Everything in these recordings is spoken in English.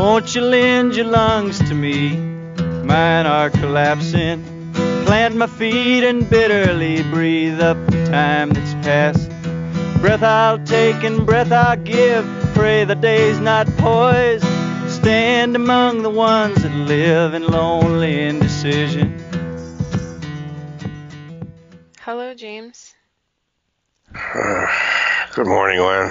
Won't you lend your lungs to me? Mine are collapsing. Plant my feet and bitterly breathe up the time that's passed. Breath I'll take and breath I'll give. Pray the day's not poised. Stand among the ones that live in lonely indecision. Hello, James. Good morning, Lynn.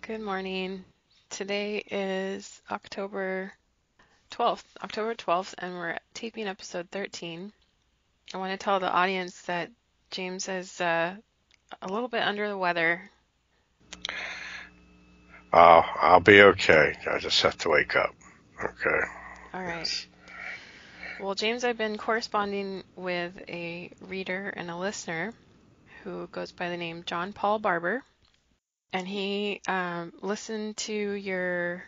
Good morning. Today is October 12th, and we're taping episode 13. I want to tell the audience that James is a little bit under the weather. I'll be okay. I just have to wake up. Okay. All right. Well, James, I've been corresponding with a reader and a listener who goes by the name John Paul Barber, and he listened to your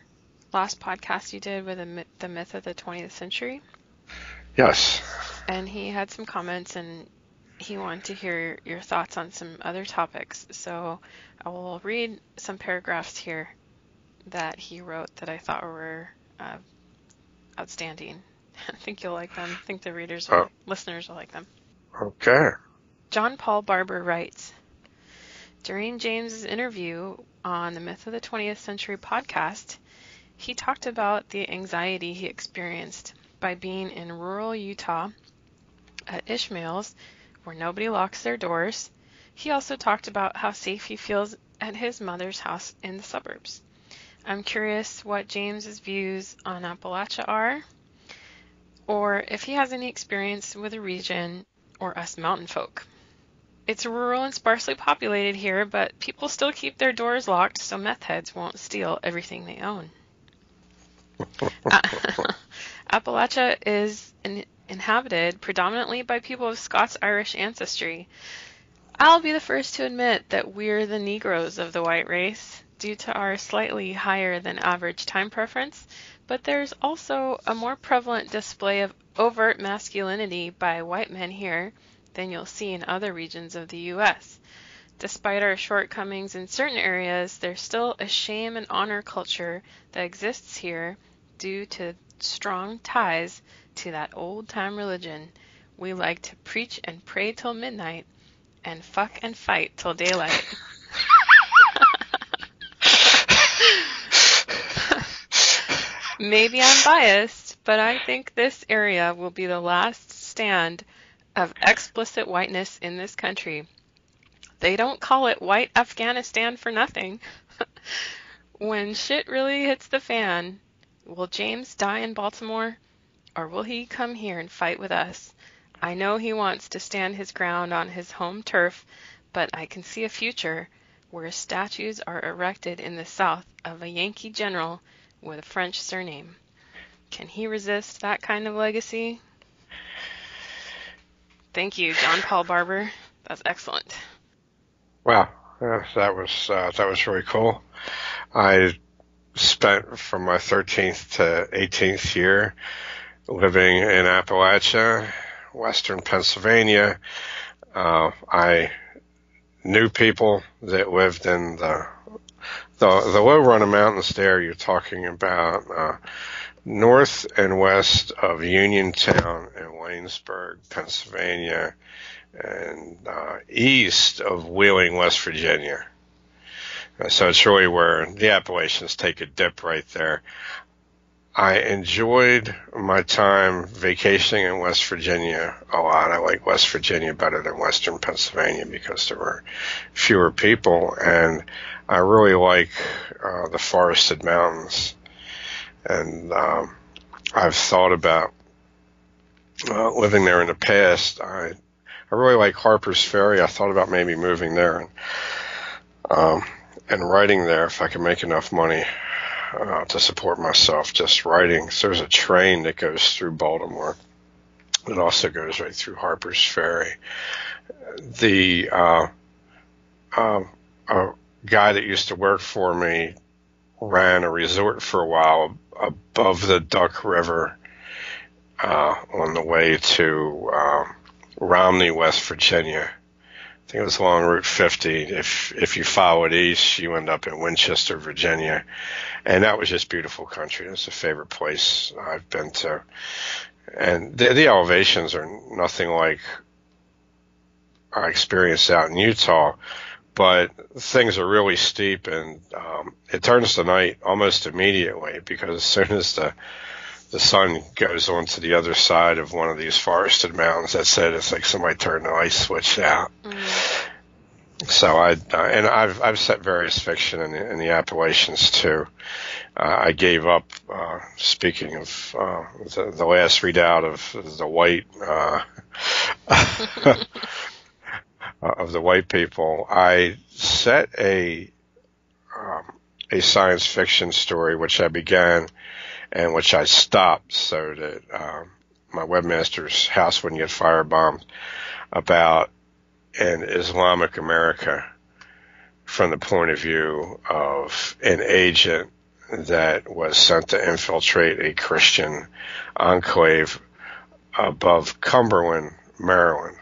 last podcast you did with the myth of the 20th century. Yes. And he had some comments, and he wanted to hear your thoughts on some other topics. So I will read some paragraphs here that he wrote that I thought were outstanding. I think you'll like them. I think the listeners will like them. Okay. John Paul Barber writes, during James's interview on the Myth of the 20th Century podcast, he talked about the anxiety he experienced by being in rural Utah at Ishmael's, where nobody locks their doors. He also talked about how safe he feels at his mother's house in the suburbs. I'm curious what James's views on Appalachia are, or if he has any experience with the region or us mountain folk. It's rural and sparsely populated here, but people still keep their doors locked so meth heads won't steal everything they own. Appalachia is inhabited predominantly by people of Scots-Irish ancestry. I'll be the first to admit that we're the Negroes of the white race due to our slightly higher than average time preference, but there's also a more prevalent display of overt masculinity by white men here than you'll see in other regions of the U.S. Despite our shortcomings in certain areas, there's still a shame and honor culture that exists here due to strong ties to that old-time religion. We like to preach and pray till midnight and fuck and fight till daylight. Maybe I'm biased, but I think this area will be the last stand of explicit whiteness in this country. They don't call it white Afghanistan for nothing. When shit really hits the fan, will James die in Baltimore, or will he come here and fight with us? I know he wants to stand his ground on his home turf, but I can see a future where statues are erected in the South of a Yankee general with a French surname. Can he resist that kind of legacy? Thank you, John Paul Barber. That's excellent. Wow. That was really cool. I spent from my 13th to 18th year living in Appalachia, western Pennsylvania. I knew people that lived in the low-running mountains there. You're talking about north and west of Uniontown and Waynesburg, Pennsylvania, and east of Wheeling, West Virginia. So it's really where the Appalachians take a dip right there. I enjoyed my time vacationing in West Virginia a lot. I like West Virginia better than Western Pennsylvania because there were fewer people, and I really like the forested mountains. And I've thought about living there in the past. I really like Harper's Ferry. I thought about maybe moving there and writing there if I could make enough money to support myself just writing. So there's a train that goes through Baltimore. It also goes right through Harper's Ferry. The a guy that used to work for me ran a resort for a while above the Duck River on the way to Romney, West Virginia. think it was along Route 50. If you follow it east, you end up in Winchester, Virginia, and that was just beautiful country. It's a favorite place I've been to, and the elevations are nothing like I experienced out in Utah, but things are really steep, and it turns to night almost immediately, because as soon as the sun goes onto the other side of one of these forested mountains, that's it. It's like somebody turned the light switch out. So I've set various fiction in the Appalachians too. I gave up. Speaking of the last redoubt of the white of the white people, I set a science fiction story which I began and which I stopped so that my webmaster's house wouldn't get firebombed, about an Islamic America from the point of view of an agent that was sent to infiltrate a Christian enclave above Cumberland, Maryland.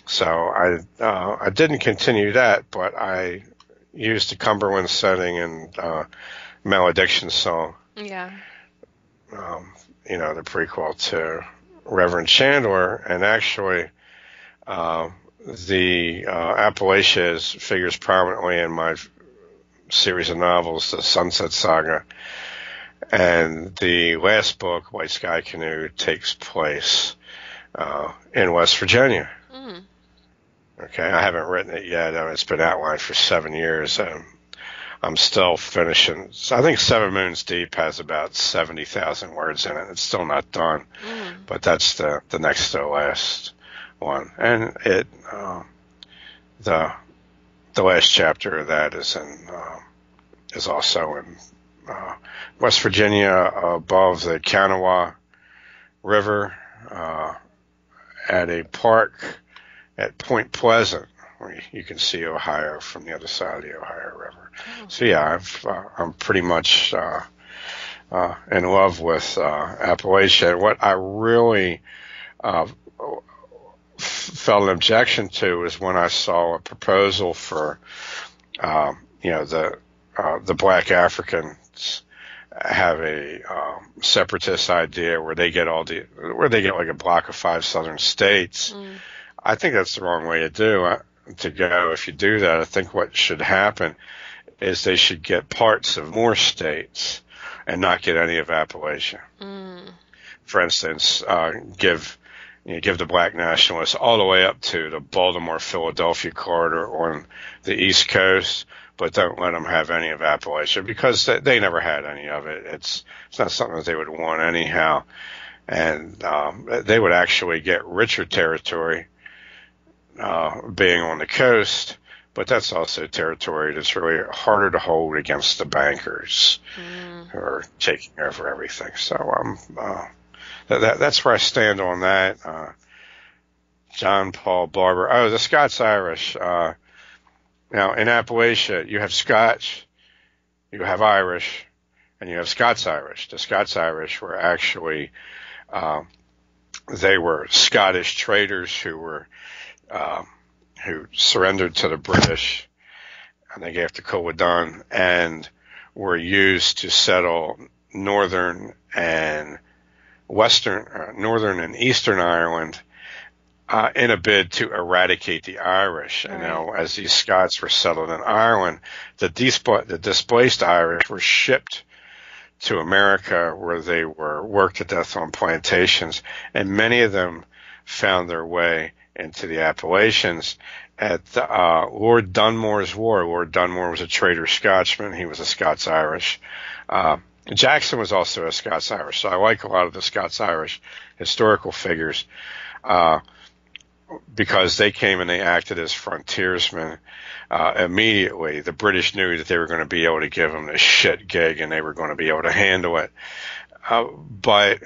So I didn't continue that, but I used the Cumberland setting in Malediction Song. Yeah. The prequel to Reverend Chandler, and actually the Appalachia figures prominently in my series of novels, the Sunset Saga, and the last book, White Sky Canoe, takes place in West Virginia. Okay, I haven't written it yet. It's been outlined for 7 years. I'm still finishing. I think Seven Moons Deep has about 70,000 words in it. It's still not done, but that's the next to last one. And it the last chapter of that is also in West Virginia, above the Canoe River, at a park at Point Pleasant, where you can see Ohio from the other side of the Ohio River. So yeah, I'm pretty much in love with Appalachia. What I really felt an objection to is when I saw a proposal for the Black Africans have a separatist idea where they get like a block of 5 southern states. I think that's the wrong way to go. If you do that, I think what should happen is they should get parts of more states and not get any of Appalachia. For instance, give the Black nationalists all the way up to the Baltimore-Philadelphia corridor on the East Coast, but don't let them have any of Appalachia, because they never had any of it. It's not something that they would want anyhow, and they would actually get richer territory being on the coast, but that's also territory that's really harder to hold against the bankers who are taking over everything. So that's where I stand on that. John Paul Barber. Oh, the Scots-Irish. Now, in Appalachia, you have Scotch, you have Irish, and you have Scots-Irish. The Scots-Irish were actually, they were Scottish traders who surrendered to the British, and they gave to Culloden, and were used to settle northern and eastern Ireland in a bid to eradicate the Irish. And now, as these Scots were settled in Ireland, the displaced Irish were shipped to America, where they were worked to death on plantations, and many of them found their way into the Appalachians at Lord Dunmore's War. Lord Dunmore was a trader Scotchman. He was a Scots-Irish. Jackson was also a Scots-Irish. So I like a lot of the Scots-Irish historical figures because they came and they acted as frontiersmen immediately. The British knew that they were going to be able to give them this shit gig, and they were going to be able to handle it. But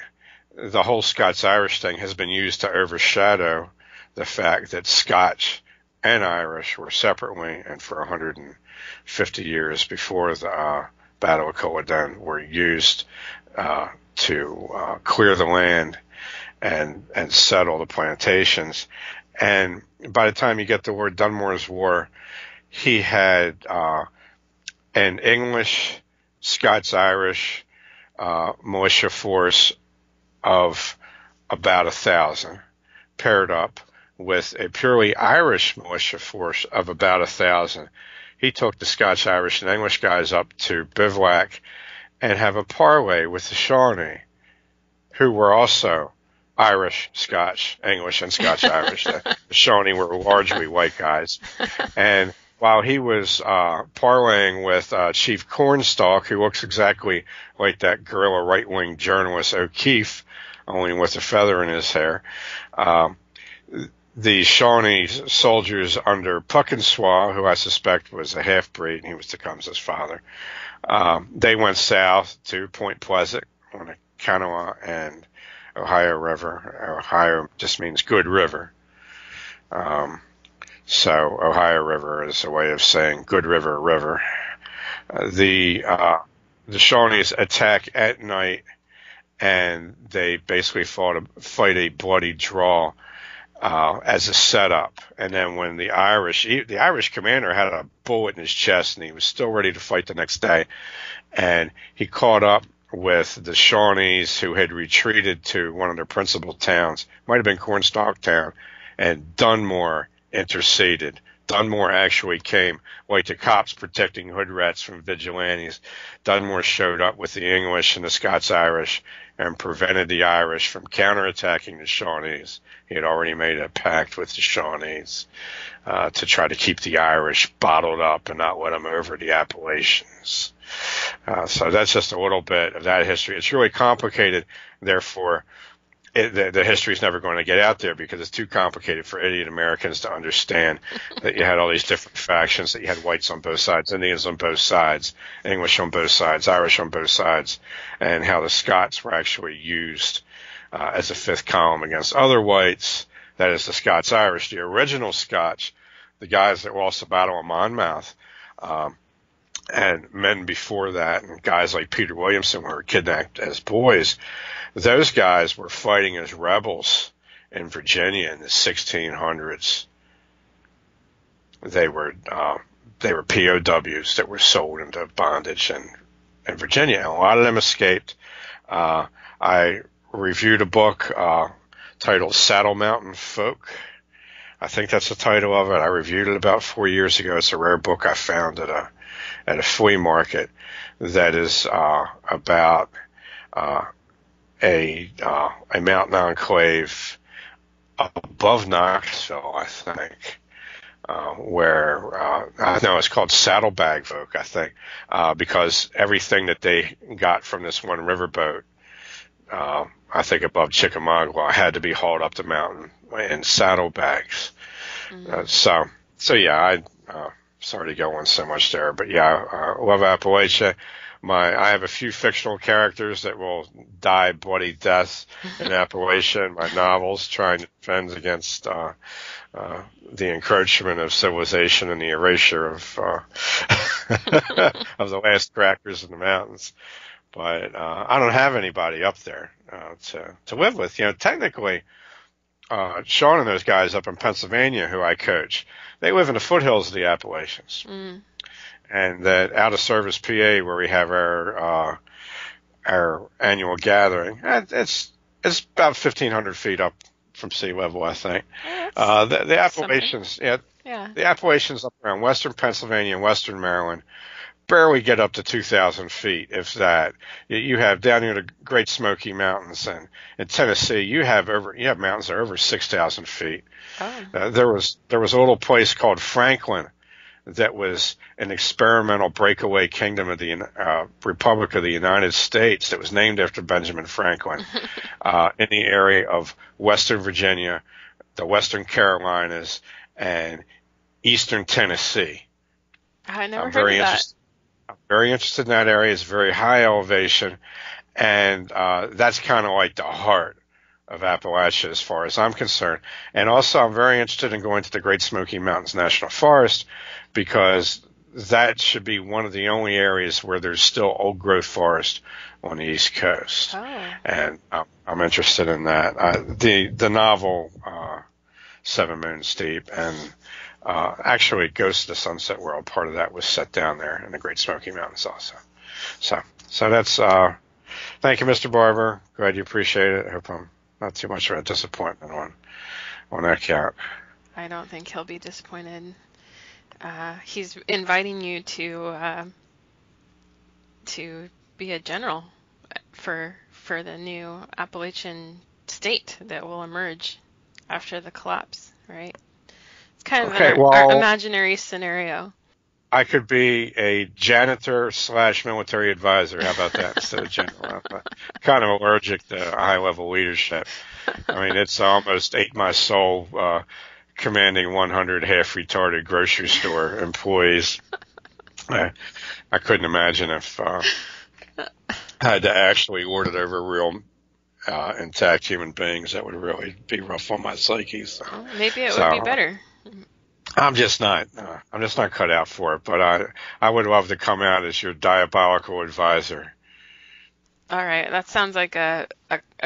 the whole Scots-Irish thing has been used to overshadow the fact that Scotch and Irish were separately, and for 150 years before the Battle of Culloden, were used to clear the land and settle the plantations. And by the time you get to where Dunmore's War, he had an English, Scots-Irish militia force of about 1,000 paired up with a purely Irish militia force of about 1,000. He took the Scotch, Irish, and English guys up to bivouac and have a parley with the Shawnee, who were also Irish, Scotch, English, and Scotch-Irish. The Shawnee were largely white guys. And while he was parlaying with Chief Cornstalk, who looks exactly like that guerrilla right-wing journalist O'Keefe, only with a feather in his hair, the Shawnee soldiers under Puckenswaw, who I suspect was a half-breed, and he was Tecumseh's father, they went south to Point Pleasant on the Canoe and Ohio River. Ohio just means good river. So Ohio River is a way of saying good river, river. The Shawnees attack at night, and they basically fight a bloody draw as a setup. And then when the Irish commander had a bullet in his chest, and he was still ready to fight the next day, and he caught up with the Shawnees, who had retreated to one of their principal towns, might have been Cornstalk Town, and Dunmore interceded. Dunmore actually came like the cops protecting hood rats from vigilantes. Dunmore showed up with the English and the Scots-Irish and prevented the Irish from counterattacking the Shawnees. He had already made a pact with the Shawnees to try to keep the Irish bottled up and not let them over the Appalachians. So that's just a little bit of that history. It's really complicated, therefore the history is never going to get out there because it's too complicated for idiot Americans to understand that you had all these different factions, that you had whites on both sides, Indians on both sides, English on both sides, Irish on both sides, and how the Scots were actually used as a fifth column against other whites. That is the Scots-Irish, the original Scotch, the guys that lost the Battle of Monmouth, and men before that, and guys like Peter Williamson who were kidnapped as boys. Those guys were fighting as rebels in Virginia in the 1600s. They were POWs that were sold into bondage in Virginia, and a lot of them escaped. I reviewed a book titled Saddle Mountain Folk. I think that's the title of it. I reviewed it about 4 years ago. It's a rare book I found at a flea market that is about a mountain enclave above Knoxville, I think, where I know it's called Saddlebag Folk, I think, because everything that they got from this one riverboat, I think above Chickamauga, had to be hauled up the mountain in saddlebags. Mm-hmm. So yeah, sorry to go on so much there, but yeah, I love Appalachia. I have a few fictional characters that will die bloody deaths in Appalachia in my novels, trying to defend against the encroachment of civilization and the erasure of of the last crackers in the mountains. But I don't have anybody up there to live with. You know, technically, Sean and those guys up in Pennsylvania who I coach, they live in the foothills of the Appalachians. Mm. And that out of service PA where we have our annual gathering, it's about 1,500 feet up from sea level, I think. The Appalachians, the Appalachians up around western Pennsylvania and western Maryland barely get up to 2,000 feet, if that. You have down near the Great Smoky Mountains, and in Tennessee, you have mountains that are over 6,000 feet. Oh. There was a little place called Franklin that was an experimental breakaway kingdom of the Republic of the United States that was named after Benjamin Franklin in the area of Western Virginia, the Western Carolinas, and Eastern Tennessee. I never heard of that. I'm very interested in that area. It's very high elevation, and that's kind of like the heart of Appalachia as far as I'm concerned. And also I'm very interested in going to the Great Smoky Mountains National Forest because that should be one of the only areas where there's still old growth forest on the East Coast. Oh. And I'm interested in that. The novel Seven Moons Deep, and actually Ghost of the Sunset World, part of that was set down there in the Great Smoky Mountains also. So that's, thank you, Mr. Barber. Glad you appreciate it. I hope I'm not too much of a disappointment on that count. I don't think he'll be disappointed. He's inviting you to be a general for the new Appalachian state that will emerge after the collapse, right? It's kind of our imaginary scenario. I could be a janitor / military advisor. How about that instead of general? I'm kind of allergic to high-level leadership. I mean, it's almost ate my soul commanding 100 half-retarded grocery store employees. I couldn't imagine if I had to actually lord it over real intact human beings. That would really be rough on my psyche. So. Well, maybe it would be better. I'm just not cut out for it. But I would love to come out as your diabolical advisor. All right, that sounds like a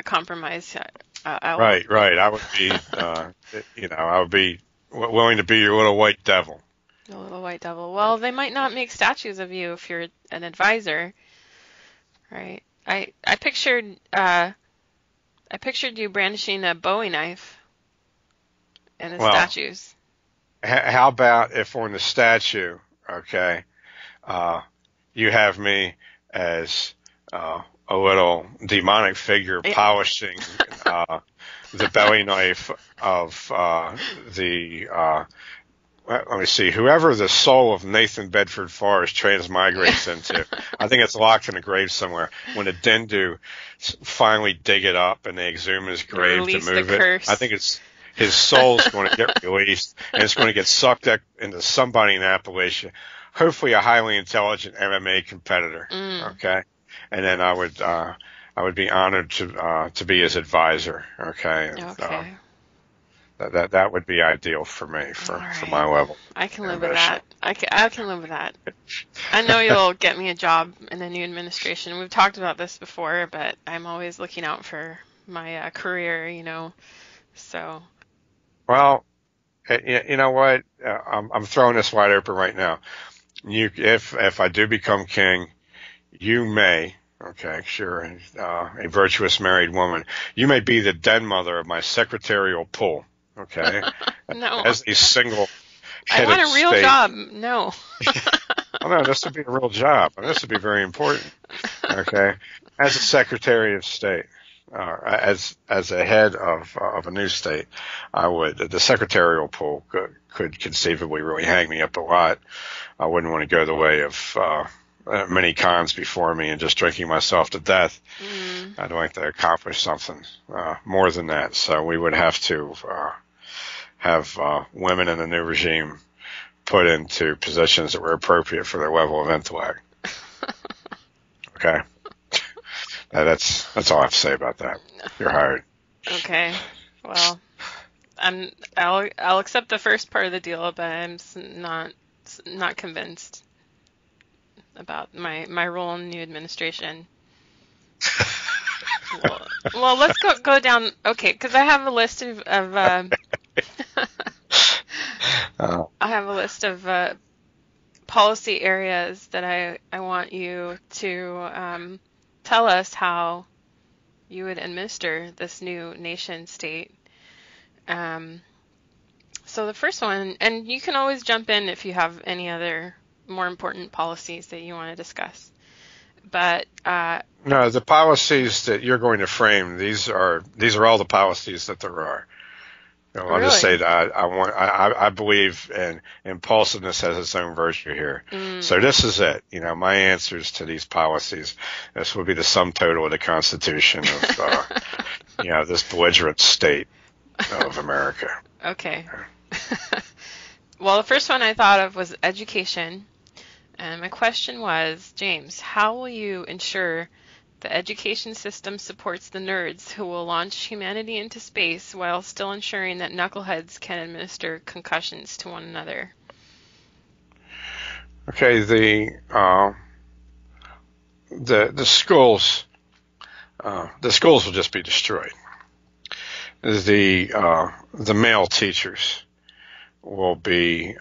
compromise. Right. I would be, I would be willing to be your little white devil. The little white devil. Well, they might not make statues of you if you're an advisor, right? I pictured you brandishing a Bowie knife in the statues. How about if on the statue, okay, you have me as a little demonic figure polishing the belly knife of let me see, whoever the soul of Nathan Bedford Forrest transmigrates into. I think it's locked in a grave somewhere. When the Dendu finally dig it up and they exhume his grave to move it, curse. I think his soul's going to get released, and it's going to get sucked up into somebody in Appalachia, hopefully a highly intelligent MMA competitor. Okay, and then I would be honored to be his advisor. Okay. Okay. That would be ideal for me for my level. I can live with that. I can live with that. I know you'll get me a job in the new administration. We've talked about this before, but I'm always looking out for my career, So. Well, you know what? I'm throwing this wide open right now. If I do become king, you may. Okay, sure. A virtuous married woman. You may be the den mother of my secretarial pool. Okay. No. As a single. I want a real job. No. Oh, no, this would be a real job. This would be very important. Okay. As a Secretary of State, as a head of a new state, the secretarial pool could conceivably really hang me up a lot. I wouldn't want to go the way of many cons before me and just drinking myself to death. I'd like to accomplish something more than that. So we would have to have women in the new regime put into positions that were appropriate for their level of intellect. Okay, that's all I have to say about that. You're hired. Okay, well, I'll accept the first part of the deal, but I'm not convinced about my role in the new administration. Well, let's go down. Okay, because I have a list of I have a list of policy areas that I want you to tell us how you would administer this new nation state. So the first one, and you can always jump in if you have any other more important policies that you want to discuss. But no, the policies that you're going to frame, these are all the policies that there are. I'll Really? just say that I believe in impulsiveness has its own virtue here. So this is it. My answers to these policies. This would be the sum total of the Constitution of this belligerent state of America. Okay. Well, the first one I thought of was education. And my question was, James, how will you ensure the education system supports the nerds who will launch humanity into space while still ensuring that knuckleheads can administer concussions to one another? Okay, the schools will just be destroyed. the male teachers will be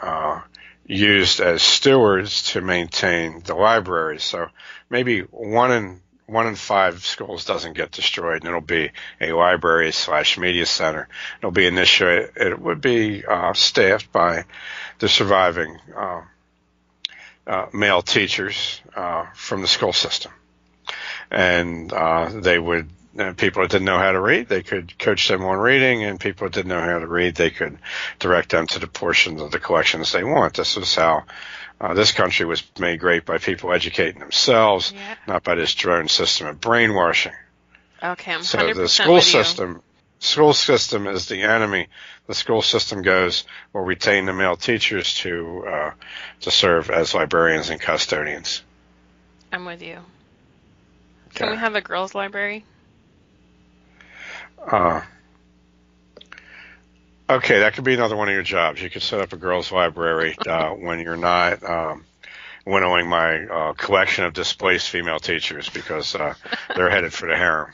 used as stewards to maintain the library. So maybe one in 5 schools doesn't get destroyed, and it'll be a library/media center. It would be staffed by the surviving male teachers from the school system, and they would. People that didn't know how to read, they could coach them on reading, and people that didn't know how to read, they could direct them to the portions of the collections they want. This is how this country was made great, by people educating themselves, not by this drone system of brainwashing. Okay, I'm 100% so the school system is the enemy. The school system will retain the male teachers to serve as librarians and custodians. I'm with you. Can we have a girls' library? Okay, that could be another one of your jobs. You could set up a girls' library when you're not winnowing my collection of displaced female teachers, because they're headed for the harem.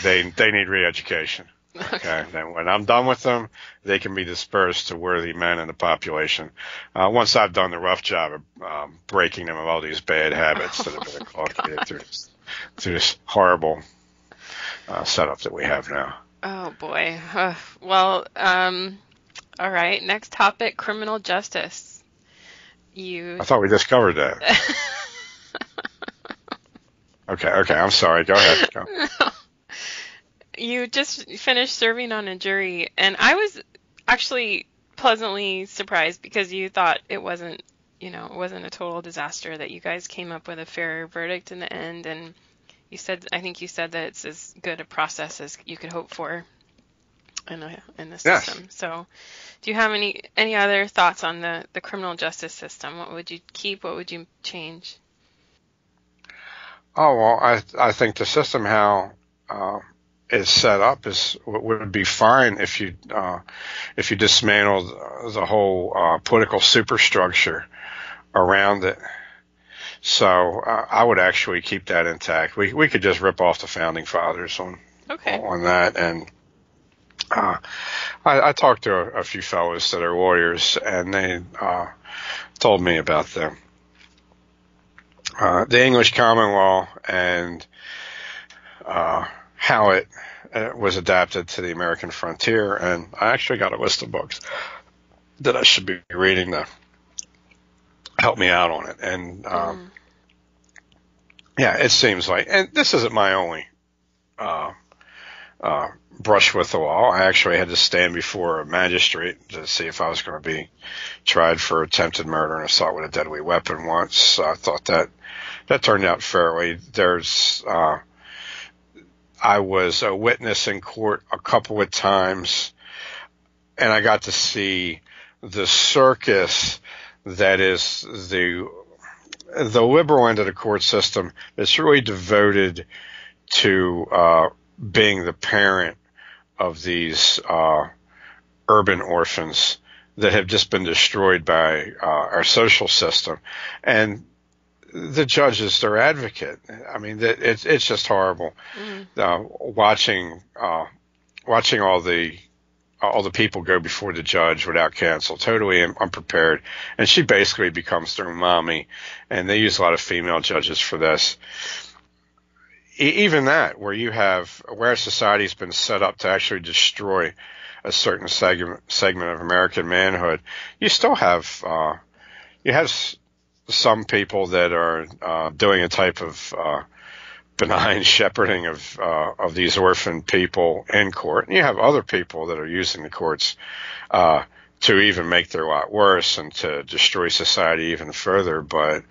They need re-education. Okay. Then when I'm done with them, they can be dispersed to worthy men in the population. Once I've done the rough job of breaking them of all these bad habits that have been inculcated through this horrible setup that we have now. Oh boy. Well, all right. Next topic: criminal justice. I thought we just covered that. Okay. I'm sorry. Go ahead. Go. You just finished serving on a jury, and I was actually pleasantly surprised, because you thought it wasn't a total disaster, that you guys came up with a fair verdict in the end, and I think you said that it's as good a process as you could hope for in the system. Yes. So do you have any other thoughts on the criminal justice system? What would you keep? What would you change? Oh, well, I think the system, how it's set up, would be fine if you dismantled the whole political superstructure around it. So I would actually keep that intact. We could just rip off the founding fathers on that. And I talked to a few fellows that are lawyers, and they told me about the English common law and how it was adapted to the American frontier. And I actually got a list of books that I should be reading to help me out on it. And it seems like, and this isn't my only brush with the law. I actually had to stand before a magistrate to see if I was going to be tried for attempted murder and assault with a deadly weapon once. I thought that turned out fairly. I was a witness in court a couple of times, and I got to see the circus that is the liberal end of the court system that's really devoted to being the parent of these urban orphans that have just been destroyed by our social system. And the judge is their advocate. I mean, it's just horrible watching all the people go before the judge without counsel, totally unprepared. And she basically becomes their mommy, and they use a lot of female judges for this. Even that, where society's been set up to actually destroy a certain segment of American manhood, you still have some people that are doing a type of benign shepherding of these orphan people in court. And you have other people that are using the courts to even make their lot worse and to destroy society even further. But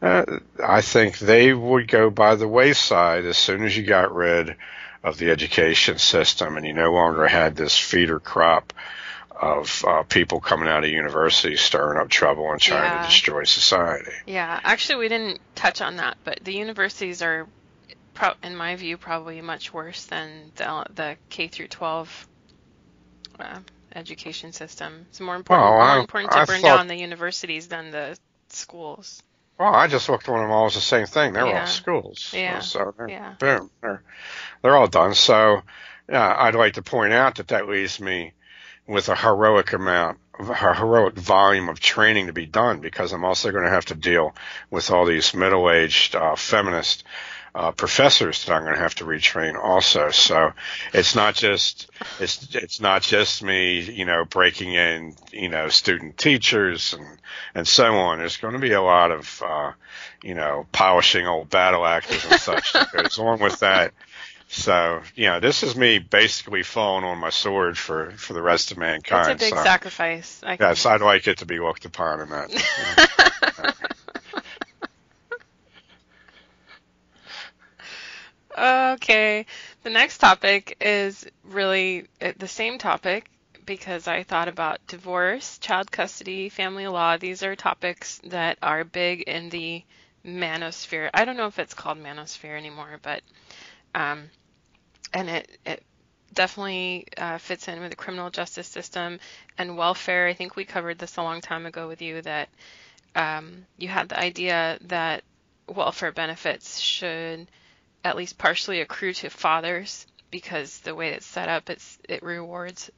I think they would go by the wayside as soon as you got rid of the education system and you no longer had this feeder crop of people coming out of universities stirring up trouble and trying to destroy society. Yeah, actually we didn't touch on that, but the universities are, in my view, probably much worse than the K through 12 education system. It's more important to burn down the universities than the schools. Well, I just looked at them all as the same thing. They're all schools. Yeah. So boom, they're all done. So I'd like to point out that leaves me with a heroic volume of training to be done, because I'm also going to have to deal with all these middle-aged feminist professors that I'm going to have to retrain also. So it's not just me, breaking in, student teachers and so on. There's going to be a lot of polishing old battle axes and such that goes on with that. So, this is me basically falling on my sword for the rest of mankind. It's a big sacrifice. Yes, I'd like it to be looked upon in that. Okay. The next topic is really the same topic, because I thought about divorce, child custody, family law. These are topics that are big in the manosphere. I don't know if it's called manosphere anymore, but and it definitely fits in with the criminal justice system and welfare. I think we covered this a long time ago with you, that you had the idea that welfare benefits should at least partially accrue to fathers, because the way it's set up, it rewards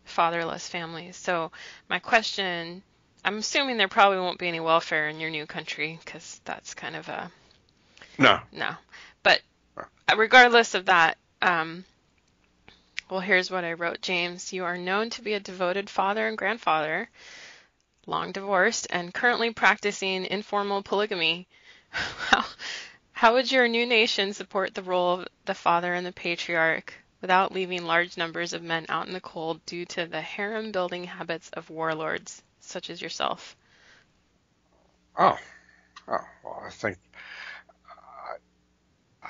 fatherless families. So my question, I'm assuming there probably won't be any welfare in your new country, because that's kind of a no. But regardless of that, well, here's what I wrote. James, you are known to be a devoted father and grandfather, long divorced, and currently practicing informal polygamy. How would your new nation support the role of the father and the patriarch without leaving large numbers of men out in the cold due to the harem-building habits of warlords such as yourself? Well,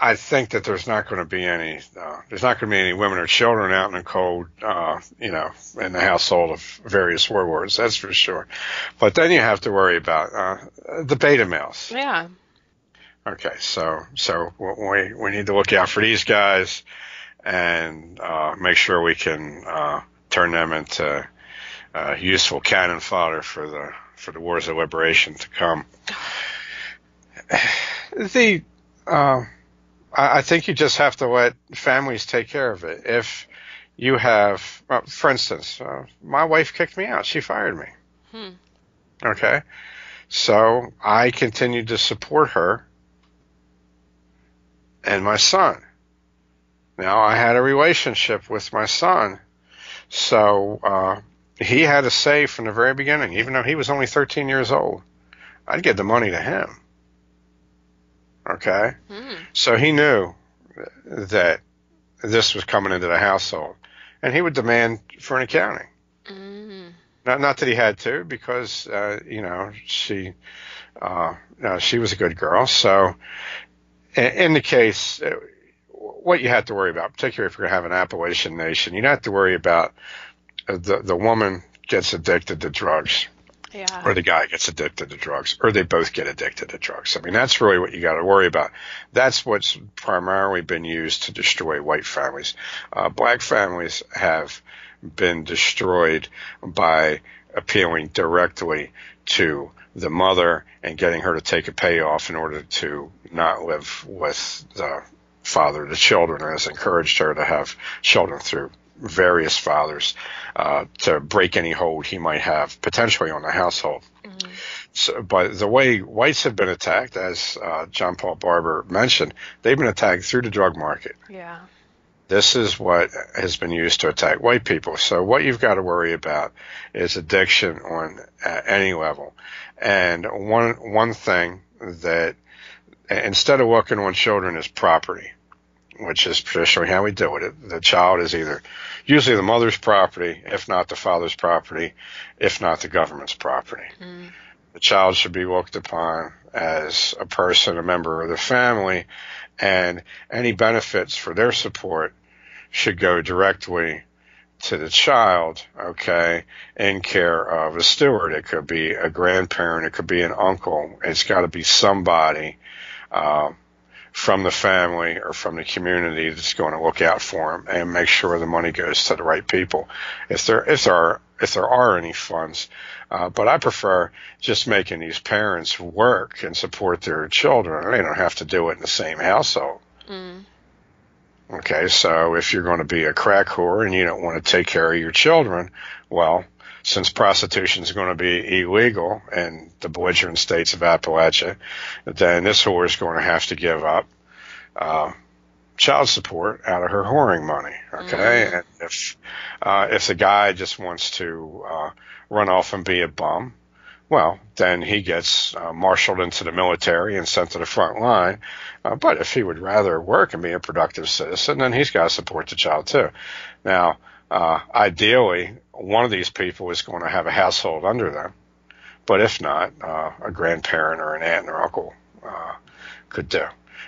I think that there's not going to be any women or children out in the cold, in the household of various warlords. That's for sure. But then you have to worry about the beta males. Yeah. Okay, so we need to look out for these guys and make sure we can turn them into useful cannon fodder for the wars of liberation to come. I think you just have to let families take care of it. If you have, for instance, my wife kicked me out; she fired me. Okay, so I continued to support her and my son. Now, I had a relationship with my son, so he had a say from the very beginning. Even though he was only 13 years old, I'd give the money to him. Okay? So he knew that this was coming into the household, and he would demand for an accounting. Not that he had to, because, she was a good girl. So in the case, what you have to worry about, particularly if you're going to have an Appalachian nation, you have to worry about the woman gets addicted to drugs, or the guy gets addicted to drugs, or they both get addicted to drugs. I mean, that's really what you got to worry about. That's what's primarily been used to destroy white families. Black families have been destroyed by appealing directly to the mother and getting her to take a payoff in order to not live with the father of the children, and has encouraged her to have children through various fathers to break any hold he might have potentially on the household. So, but the way whites have been attacked, as John Paul Barber mentioned, they've been attacked through the drug market. Yeah. This is what has been used to attack white people. So what you've got to worry about is addiction on any level. And one thing that, instead of looking on children as property, which is traditionally how we deal with it, the child is usually the mother's property, if not the father's property, if not the government's property. The child should be looked upon as a person, a member of the family, and any benefits for their support should go directly to the child, okay, in care of a steward. It could be a grandparent, it could be an uncle. It's got to be somebody from the family or from the community that's going to look out for them and make sure the money goes to the right people, if there are any funds. But I prefer just making these parents work and support their children. They don't have to do it in the same household. Okay, so if you're going to be a crack whore and you don't want to take care of your children, well, since prostitution is going to be illegal in the belligerent states of Appalachia, then this whore is going to have to give up child support out of her whoring money. Okay, and if the guy just wants to run off and be a bum, well, then he gets marshaled into the military and sent to the front line. But if he would rather work and be a productive citizen, then he's got to support the child too. Now, ideally, one of these people is going to have a household under them. But if not, a grandparent or an aunt or uncle could do.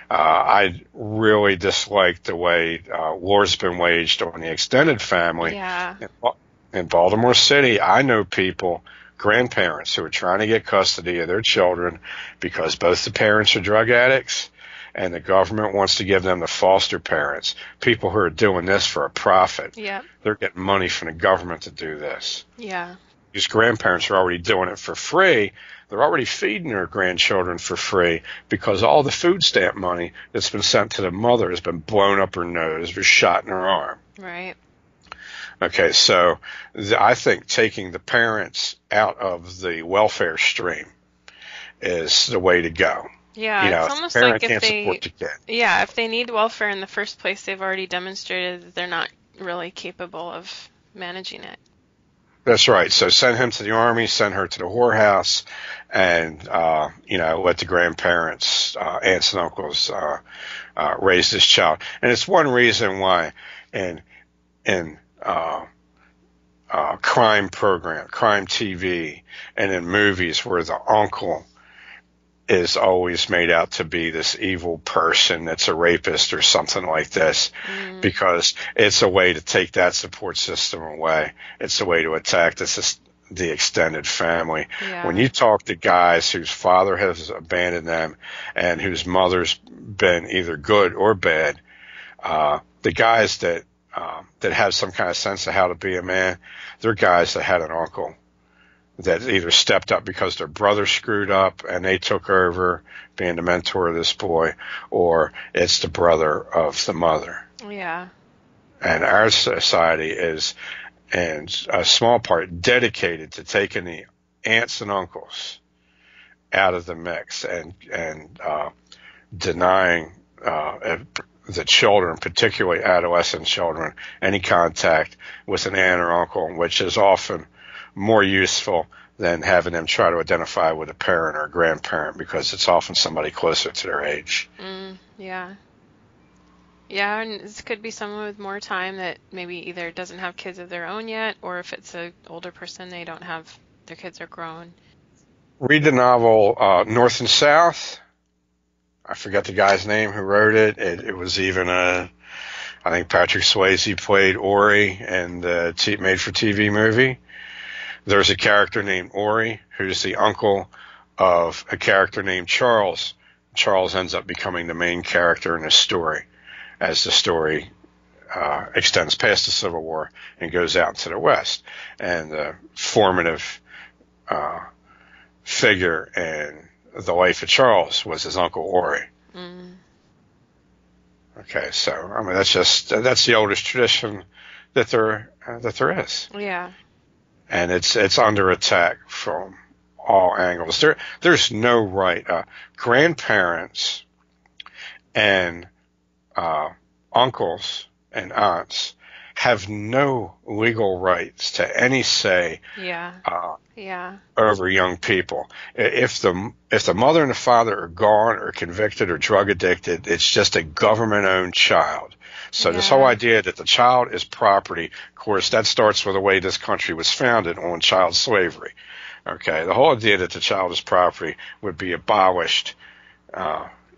I really dislike the way war's been waged on the extended family. Yeah. In Baltimore City, I know people, grandparents, who are trying to get custody of their children because both the parents are drug addicts and the government wants to give them the foster parents, people who are doing this for a profit. Yeah. They're getting money from the government to do this. Yeah. These grandparents are already doing it for free. They're already feeding their grandchildren for free because all the food stamp money that's been sent to the mother has been blown up her nose or shot in her arm. Right. Okay, so I think taking the parents out of the welfare stream is the way to go. Yeah, it's almost parent like if can't they, support the kid. yeah, if they need welfare in the first place, they've already demonstrated that they're not really capable of managing it. That's right. So send him to the army, send her to the whorehouse, and let the grandparents, aunts and uncles, raise this child. And it's one reason why in crime program, crime TV, and in movies where the uncle is always made out to be this evil person that's a rapist or something like this, because it's a way to take that support system away. It's a way to attack the extended family. Yeah. When you talk to guys whose father has abandoned them and whose mother's been either good or bad, the guys that have some kind of sense of how to be a man, they're guys that had an uncle that either stepped up because their brother screwed up and they took over being the mentor of this boy, or it's the brother of the mother. Yeah. And our society is, in a small part, dedicated to taking the aunts and uncles out of the mix and denying the children, particularly adolescent children, any contact with an aunt or uncle, which is often more useful than having them try to identify with a parent or a grandparent because it's often somebody closer to their age. Yeah. Yeah, and this could be someone with more time that maybe either doesn't have kids of their own yet, or if it's an older person, they don't have, their kids are grown. Read the novel North and South. I forget the guy's name who wrote it. It was even I think Patrick Swayze played Ori in the made-for-TV movie. There's a character named Ori who's the uncle of a character named Charles. Charles ends up becoming the main character in the story as the story extends past the Civil War and goes out into the West. And the formative figure in the life of Charles was his uncle Ori. Okay, so I mean that's the oldest tradition that there is. Yeah. And it's under attack from all angles. There's no right. Grandparents and uncles and aunts have no legal rights to any say over young people. If the mother and the father are gone or convicted or drug addicted, it's just a government-owned child. So this whole idea that the child is property, of course, that starts with the way this country was founded on child slavery. Okay, the whole idea that the child is property would be abolished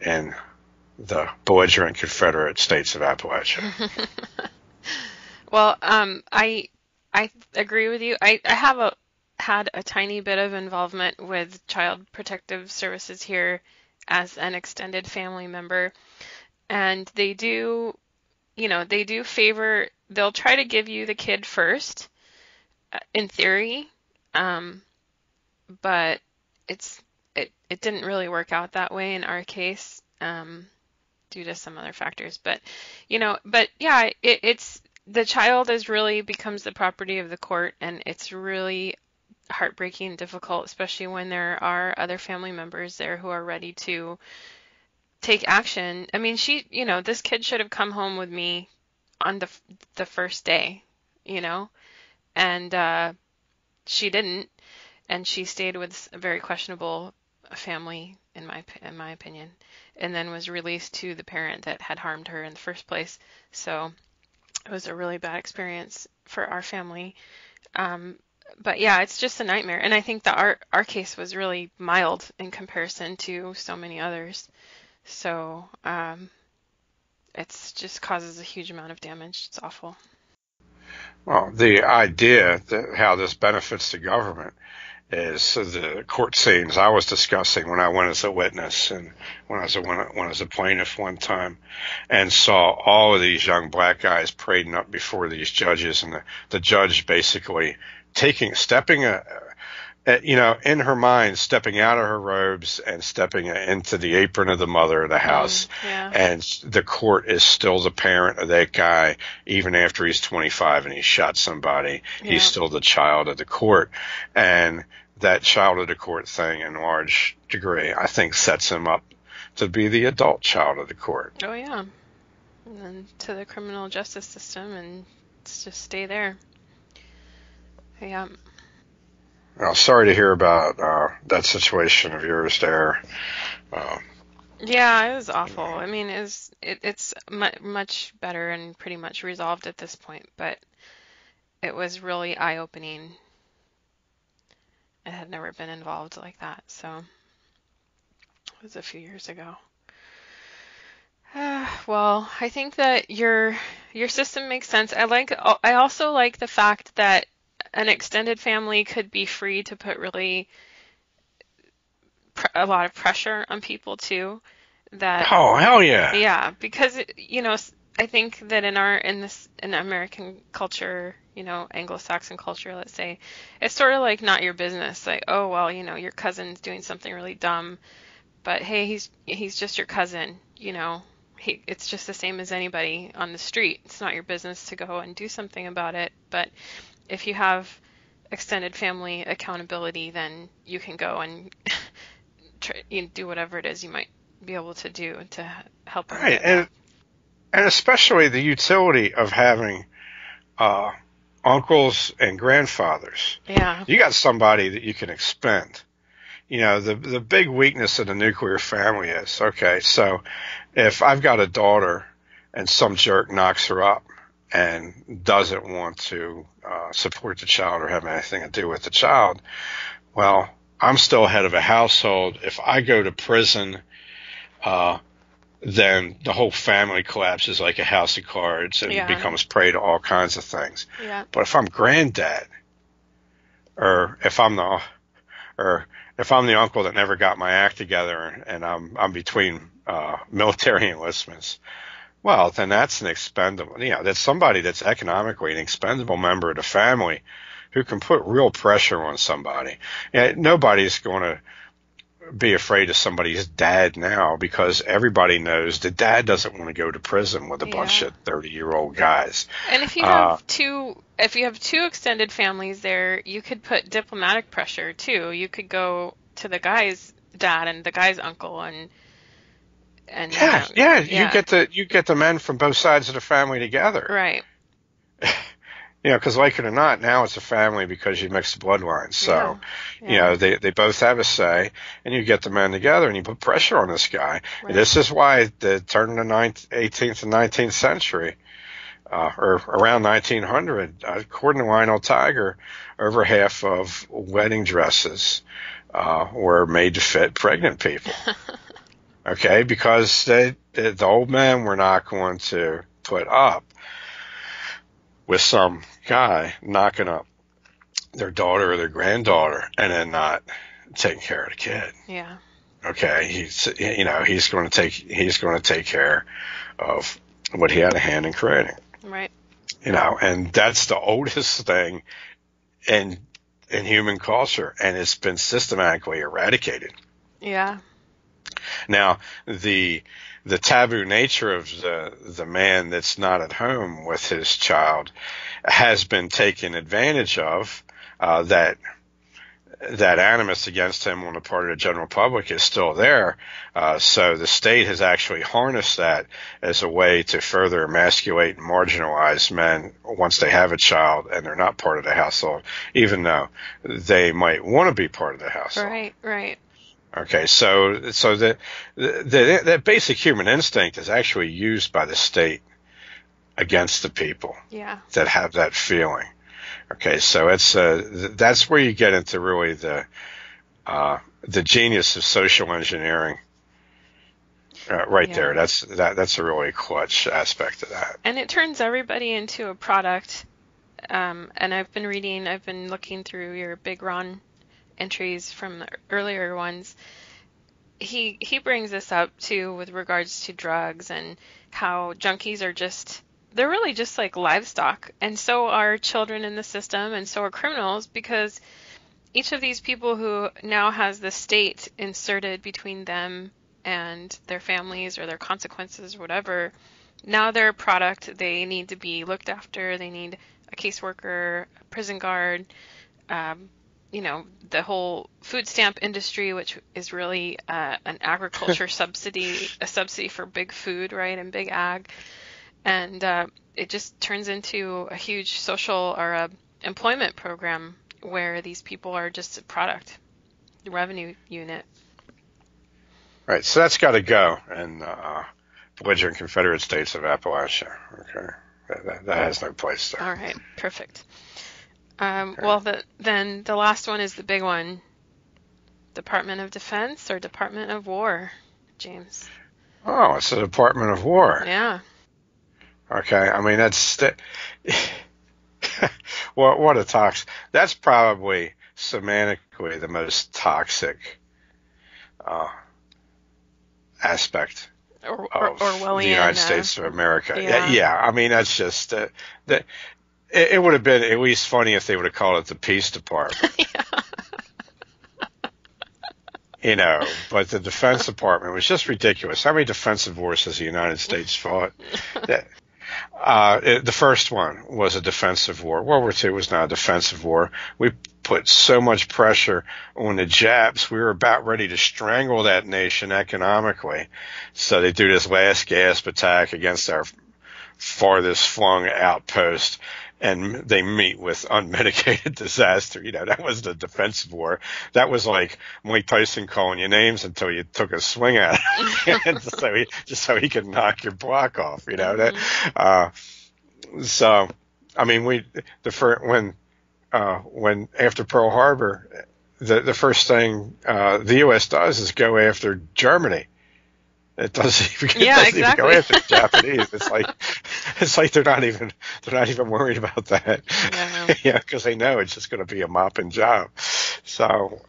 in the belligerent Confederate states of Appalachia. Well, I agree with you. I have had a tiny bit of involvement with Child Protective Services here as an extended family member, and they do favor. They'll try to give you the kid first, in theory, but it didn't really work out that way in our case. due to some other factors. But, yeah, it's the child becomes the property of the court, and it's really heartbreaking and difficult, especially when there are other family members there who are ready to take action. I mean, this kid should have come home with me on the first day, and she didn't, and she stayed with a very questionable family, in my opinion, and then was released to the parent that had harmed her in the first place. So it was a really bad experience for our family. But yeah, it's just a nightmare. And I think that our case was really mild in comparison to so many others. So it's just causes a huge amount of damage. It's awful. Well, the idea that how this benefits the government is the court scenes I was discussing when I went as a witness and when I went as a plaintiff one time and saw all of these young black guys parading up before these judges, and the judge basically stepping in her mind, stepping out of her robes and stepping into the apron of the mother of the house. Yeah. And the court is still the parent of that guy, even after he's 25 and he shot somebody. Yeah. He's still the child of the court. And that child of the court thing, in large degree, I think sets him up to be the adult child of the court. Oh, yeah. And then to the criminal justice system, and just stay there. Yeah. Well, sorry to hear about that situation of yours there. Yeah, it was awful. I mean, it's much better and pretty much resolved at this point, but it was really eye-opening. I had never been involved like that, so it was a few years ago. Well, I think that your system makes sense. I also like the fact that an extended family could be free to put really a lot of pressure on people too. Oh, hell yeah. Yeah, because I think that in American culture, Anglo-Saxon culture, let's say, it's sort of like not your business. Like, oh well, your cousin's doing something really dumb, but hey, he's just your cousin. It's just the same as anybody on the street. It's not your business to go and do something about it. But if you have extended family accountability, then you can go and do whatever it is you might be able to do to help them. Right, and especially the utility of having uncles and grandfathers. Yeah. You got somebody that you can expend. The big weakness of the nuclear family is, okay, so if I've got a daughter and some jerk knocks her up and doesn't want to support the child or have anything to do with the child, well, I'm still head of a household. If I go to prison, then the whole family collapses like a house of cards and becomes prey to all kinds of things. Yeah. But if I'm granddad, or if I'm the uncle that never got my act together and I'm between military enlistments, well, then that's an expendable. That's somebody that's economically an expendable member of the family who can put real pressure on somebody. Nobody's going to be afraid of somebody's dad now because everybody knows the dad doesn't want to go to prison with a bunch of 30-year-old guys. And if you have two extended families there, you could put diplomatic pressure too. You could go to the guy's dad and the guy's uncle and you get the men from both sides of the family together. Right. Because like it or not, now it's a family because you mix the bloodlines. So, they both have a say, and you get the men together and you put pressure on this guy. Right. This is why the turn of the 18th and 19th century, or around 1900, according to Lionel Tiger, over half of wedding dresses were made to fit pregnant people. Okay, because the old men were not going to put up with some guy knocking up their daughter or their granddaughter and then not taking care of the kid. Yeah. Okay, he's going to take care of what he had a hand in creating. Right. And that's the oldest thing in human culture, and it's been systematically eradicated. Yeah. Now, the taboo nature of the man that's not at home with his child has been taken advantage of. That animus against him on the part of the general public is still there. So the state has actually harnessed that as a way to further emasculate and marginalize men once they have a child and they're not part of the household, even though they might want to be part of the household. Right. Okay, so that basic human instinct is actually used by the state against the people that have that feeling. Okay, so that's where you get into really the genius of social engineering, there. That's a really clutch aspect of that. And it turns everybody into a product. And I've been looking through your Big Ron entries from the earlier ones. He brings this up too with regards to drugs and how junkies are they're really just like livestock, and so are children in the system, and so are criminals, because each of these people who now has the state inserted between them and their families or their consequences or whatever, now they're a product. They need to be looked after. They need a caseworker, a prison guard, the whole food stamp industry, which is really an agriculture subsidy, a subsidy for big food, right, and big ag. And it just turns into a huge social or a employment program where these people are just a product, the revenue unit. Right, so that's got to go in Belligerent Confederate States of Appalachia. Okay, that has no place there. All right, perfect. Well, then the last one is the big one. Department of Defense or Department of War, James? Oh, it's the Department of War. Yeah. Okay, I mean, what a toxic. That's probably semantically the most toxic aspect of the United States of America. Yeah, I mean, that's just it would have been at least funny if they would have called it the Peace Department. But the Defense Department was just ridiculous. How many defensive wars has the United States fought? The first one was a defensive war. World War II was not a defensive war. We put so much pressure on the Japs. We were about ready to strangle that nation economically. So they do this last gasp attack against our farthest flung outpost, and they meet with unmitigated disaster. That was the defensive war. That was like Mike Tyson calling you names until you took a swing at him, just so he could knock your block off. So I mean, when after Pearl Harbor, the first thing the U.S. does is go after Germany. It doesn't even go after the Japanese. It's like they're not even worried about that. Yeah, because they know it's just going to be a mopping job. So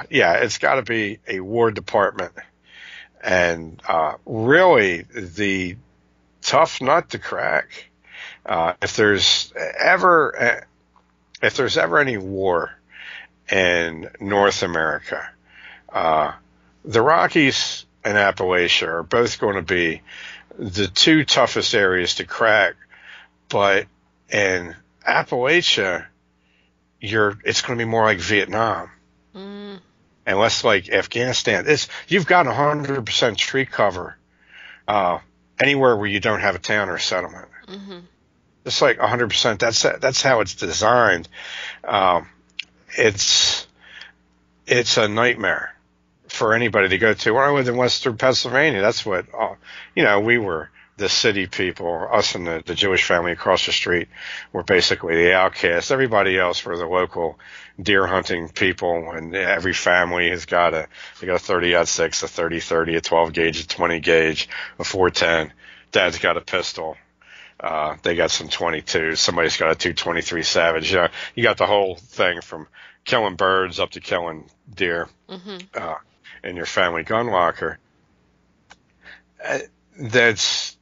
it's got to be a War Department, and really the tough nut to crack. If there's ever any war in North America, the Rockies and Appalachia are both going to be the two toughest areas to crack, but in Appalachia, it's going to be more like Vietnam, and less like Afghanistan. You've got 100% tree cover anywhere where you don't have a town or a settlement. Mm-hmm. It's like 100%. That's how it's designed. It's a nightmare for anybody to go to. When I lived in Western Pennsylvania, that's what, we were the city people. Us and the Jewish family across the street were basically the outcasts. Everybody else were the local deer hunting people, and every family has got a 30-06, a 30-30, a 12 gauge, a 20 gauge, a 410. Dad's got a pistol. They got some 22. Somebody's got a 223 Savage. You got the whole thing from killing birds up to killing deer. Mm-hmm. In your family gun locker. It's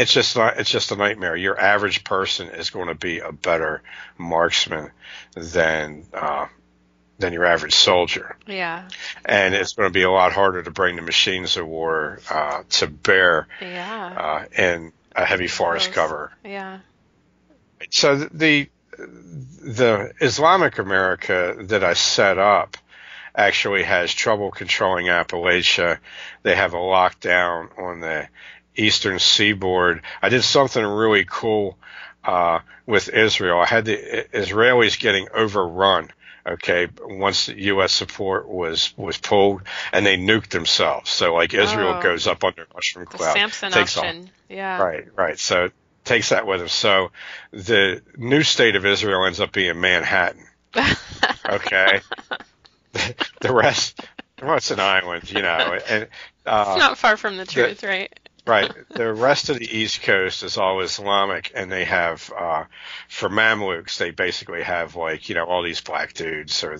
just a nightmare. Your average person is going to be a better marksman than than your average soldier. Yeah. And it's going to be a lot harder to bring the machines of war to bear in a heavy forest cover. Yeah. So the Islamic America that I set up actually has trouble controlling Appalachia. They have a lockdown on the eastern seaboard. I did something really cool with Israel. I had the Israelis getting overrun. Okay, once the U.S. support was pulled, and they nuked themselves. So like Israel goes up under a mushroom cloud. The Samson option. Yeah. Right. So takes that with them. So the new state of Israel ends up being Manhattan. Okay. The rest, well, it's an island, and it's not far from the truth, right? Right. The rest of the East Coast is all Islamic, and they have, for Mamluks, they basically have all these black dudes, or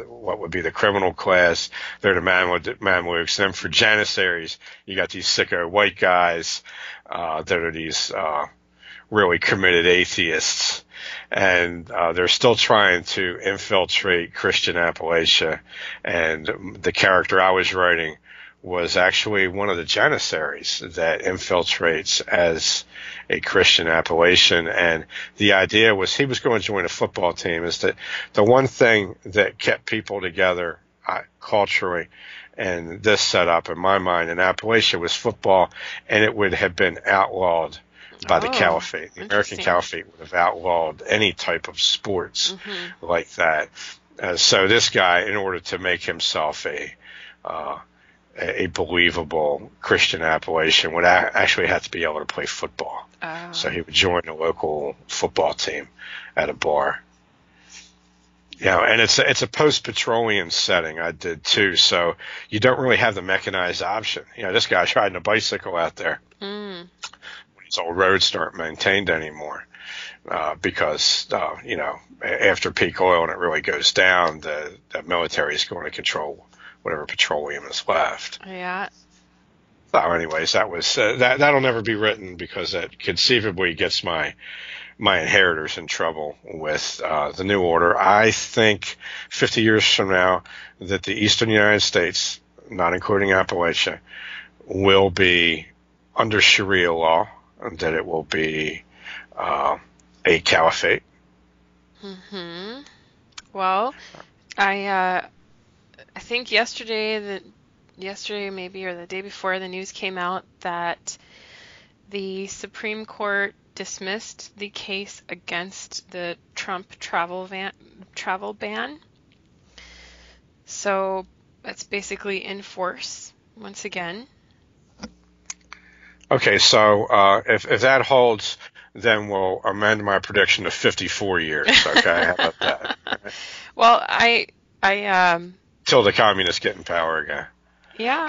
what would be the criminal class. They're the Mamluks. Then for Janissaries, you got these sicko white guys, that are these, really committed atheists. And they're still trying to infiltrate Christian Appalachia. And the character I was writing was actually one of the Janissaries that infiltrates as a Christian Appalachian. And the idea was he was going to join a football team. Is that the one thing that kept people together culturally, and this setup in my mind in Appalachia was football, and it would have been outlawed by the Caliphate. The American Caliphate would have outlawed any type of sports like that. So this guy, in order to make himself a believable Christian Appalachian, would actually have to be able to play football. So he would join a local football team at a bar. And it's a post-petroleum setting I did too, so you don't really have the mechanized option. This guy's riding a bicycle out there. These old roads aren't maintained anymore because, after peak oil and it really goes down, the military is going to control whatever petroleum is left. Yeah. So anyways, that was that'll never be written because that conceivably gets my inheritors in trouble with the new order. I think 50 years from now that the eastern United States, not including Appalachia, will be under Sharia law, that it will be a caliphate. Well, I think yesterday maybe, or the day before, the news came out that the Supreme Court dismissed the case against the Trump travel ban. So it's basically in force once again. Okay, so if that holds, then we'll amend my prediction to 54 years. Okay, how about that? Well, I till the communists get in power again. Yeah.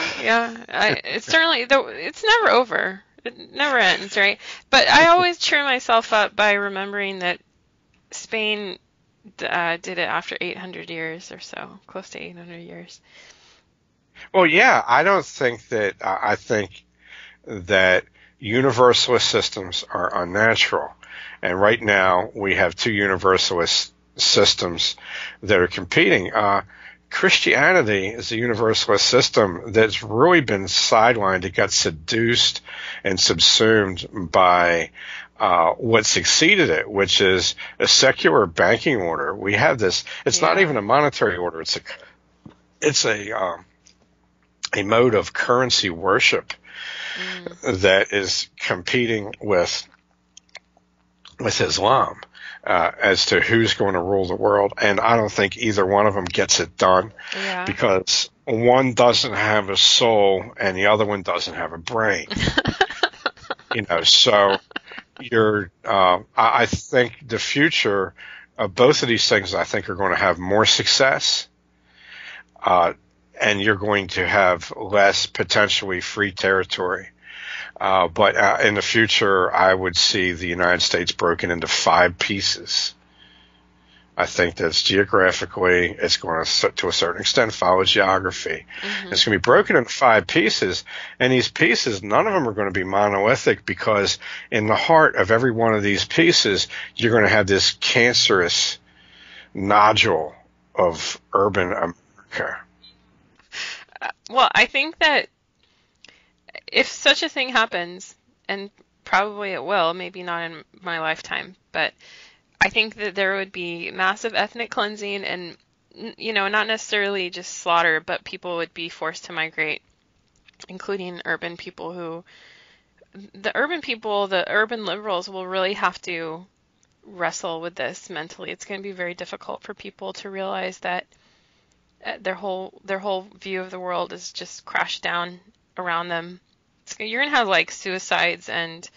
It's certainly it's never over. It never ends, right? But I always cheer myself up by remembering that Spain did it after 800 years or so, close to 800 years. Well, yeah, I don't think that. I think that universalist systems are unnatural. And right now we have two universalist systems that are competing. Christianity is a universalist system that's really been sidelined. It got seduced and subsumed by what succeeded it, which is a secular banking order. We have this. It's not even a monetary order. It's a mode of currency worship that is competing with Islam as to who's going to rule the world. And I don't think either one of them gets it done because one doesn't have a soul and the other one doesn't have a brain. So I think the future of both of these things, I think, are going to have more success. And you're going to have less potentially free territory. But in the future, I would see the United States broken into 5 pieces. I think that's geographically, it's going to a certain extent, follow geography. It's going to be broken into 5 pieces, and these pieces, none of them are going to be monolithic because in the heart of every one of these pieces, you're going to have this cancerous nodule of urban America? Well, I think that if such a thing happens, and probably it will, maybe not in my lifetime, but I think that there would be massive ethnic cleansing and, not necessarily just slaughter, but people would be forced to migrate, including urban people the urban liberals will really have to wrestle with this mentally. It's going to be very difficult for people to realize that their whole view of the world is just crashed down around them. You're going to have like suicides and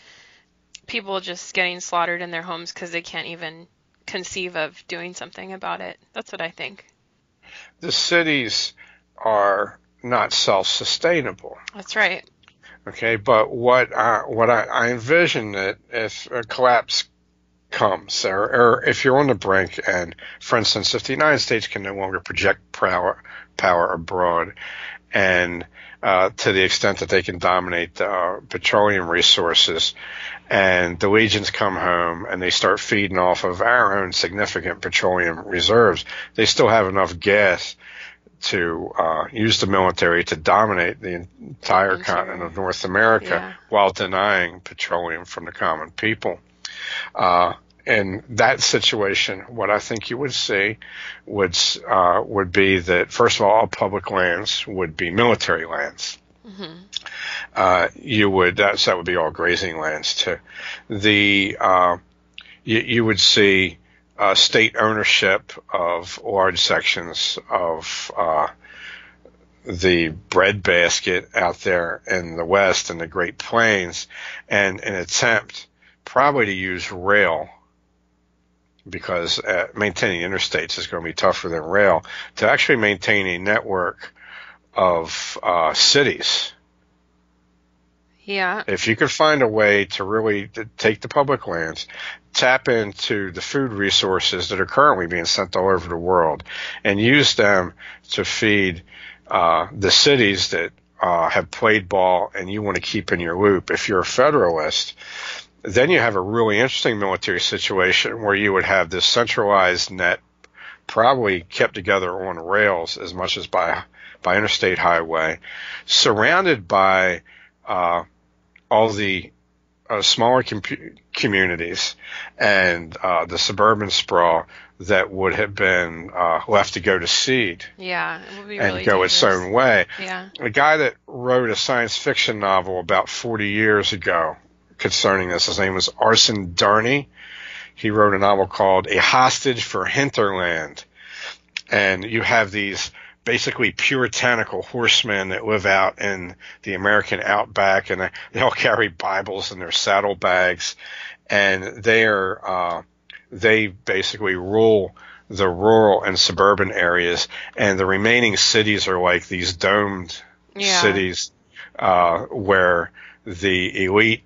people just getting slaughtered in their homes because they can't even conceive of doing something about it. That's what I think. The cities are not self-sustainable. That's right. Okay, but what I envision that if a collapse comes, or if you're on the brink, and for instance, if the United States can no longer project power abroad, and to the extent that they can dominate petroleum resources, and the legions come home and they start feeding off of our own significant petroleum reserves, they still have enough gas to use the military to dominate the entire continent of North America while denying petroleum from the common people. In that situation, what I think you would see would be that, first of all public lands would be military lands. Mm-hmm. That would be all grazing lands too. You would see state ownership of large sections of the breadbasket out there in the West and the Great Plains, and an attempt probably to use rail, because maintaining interstates is going to be tougher than rail, to actually maintain a network of cities. Yeah. If you could find a way to really take the public lands, tap into the food resources that are currently being sent all over the world, and use them to feed the cities that have played ball and you want to keep in your loop. If you're a Federalist, then you have a really interesting military situation where you would have this centralized net, probably kept together on rails as much as by interstate highway, surrounded by all the smaller communities and the suburban sprawl that would have been left to go to seed. Yeah, it would be and really go dangerous. its own way. Yeah. A guy that wrote a science fiction novel about 40 years ago concerning this, his name was Arson Darney. He wrote a novel called A Hostage for Hinterland. And you have these basically puritanical horsemen that live out in the American outback, and they all carry Bibles in their saddlebags, and they basically rule the rural and suburban areas, and the remaining cities are like these domed cities where the elite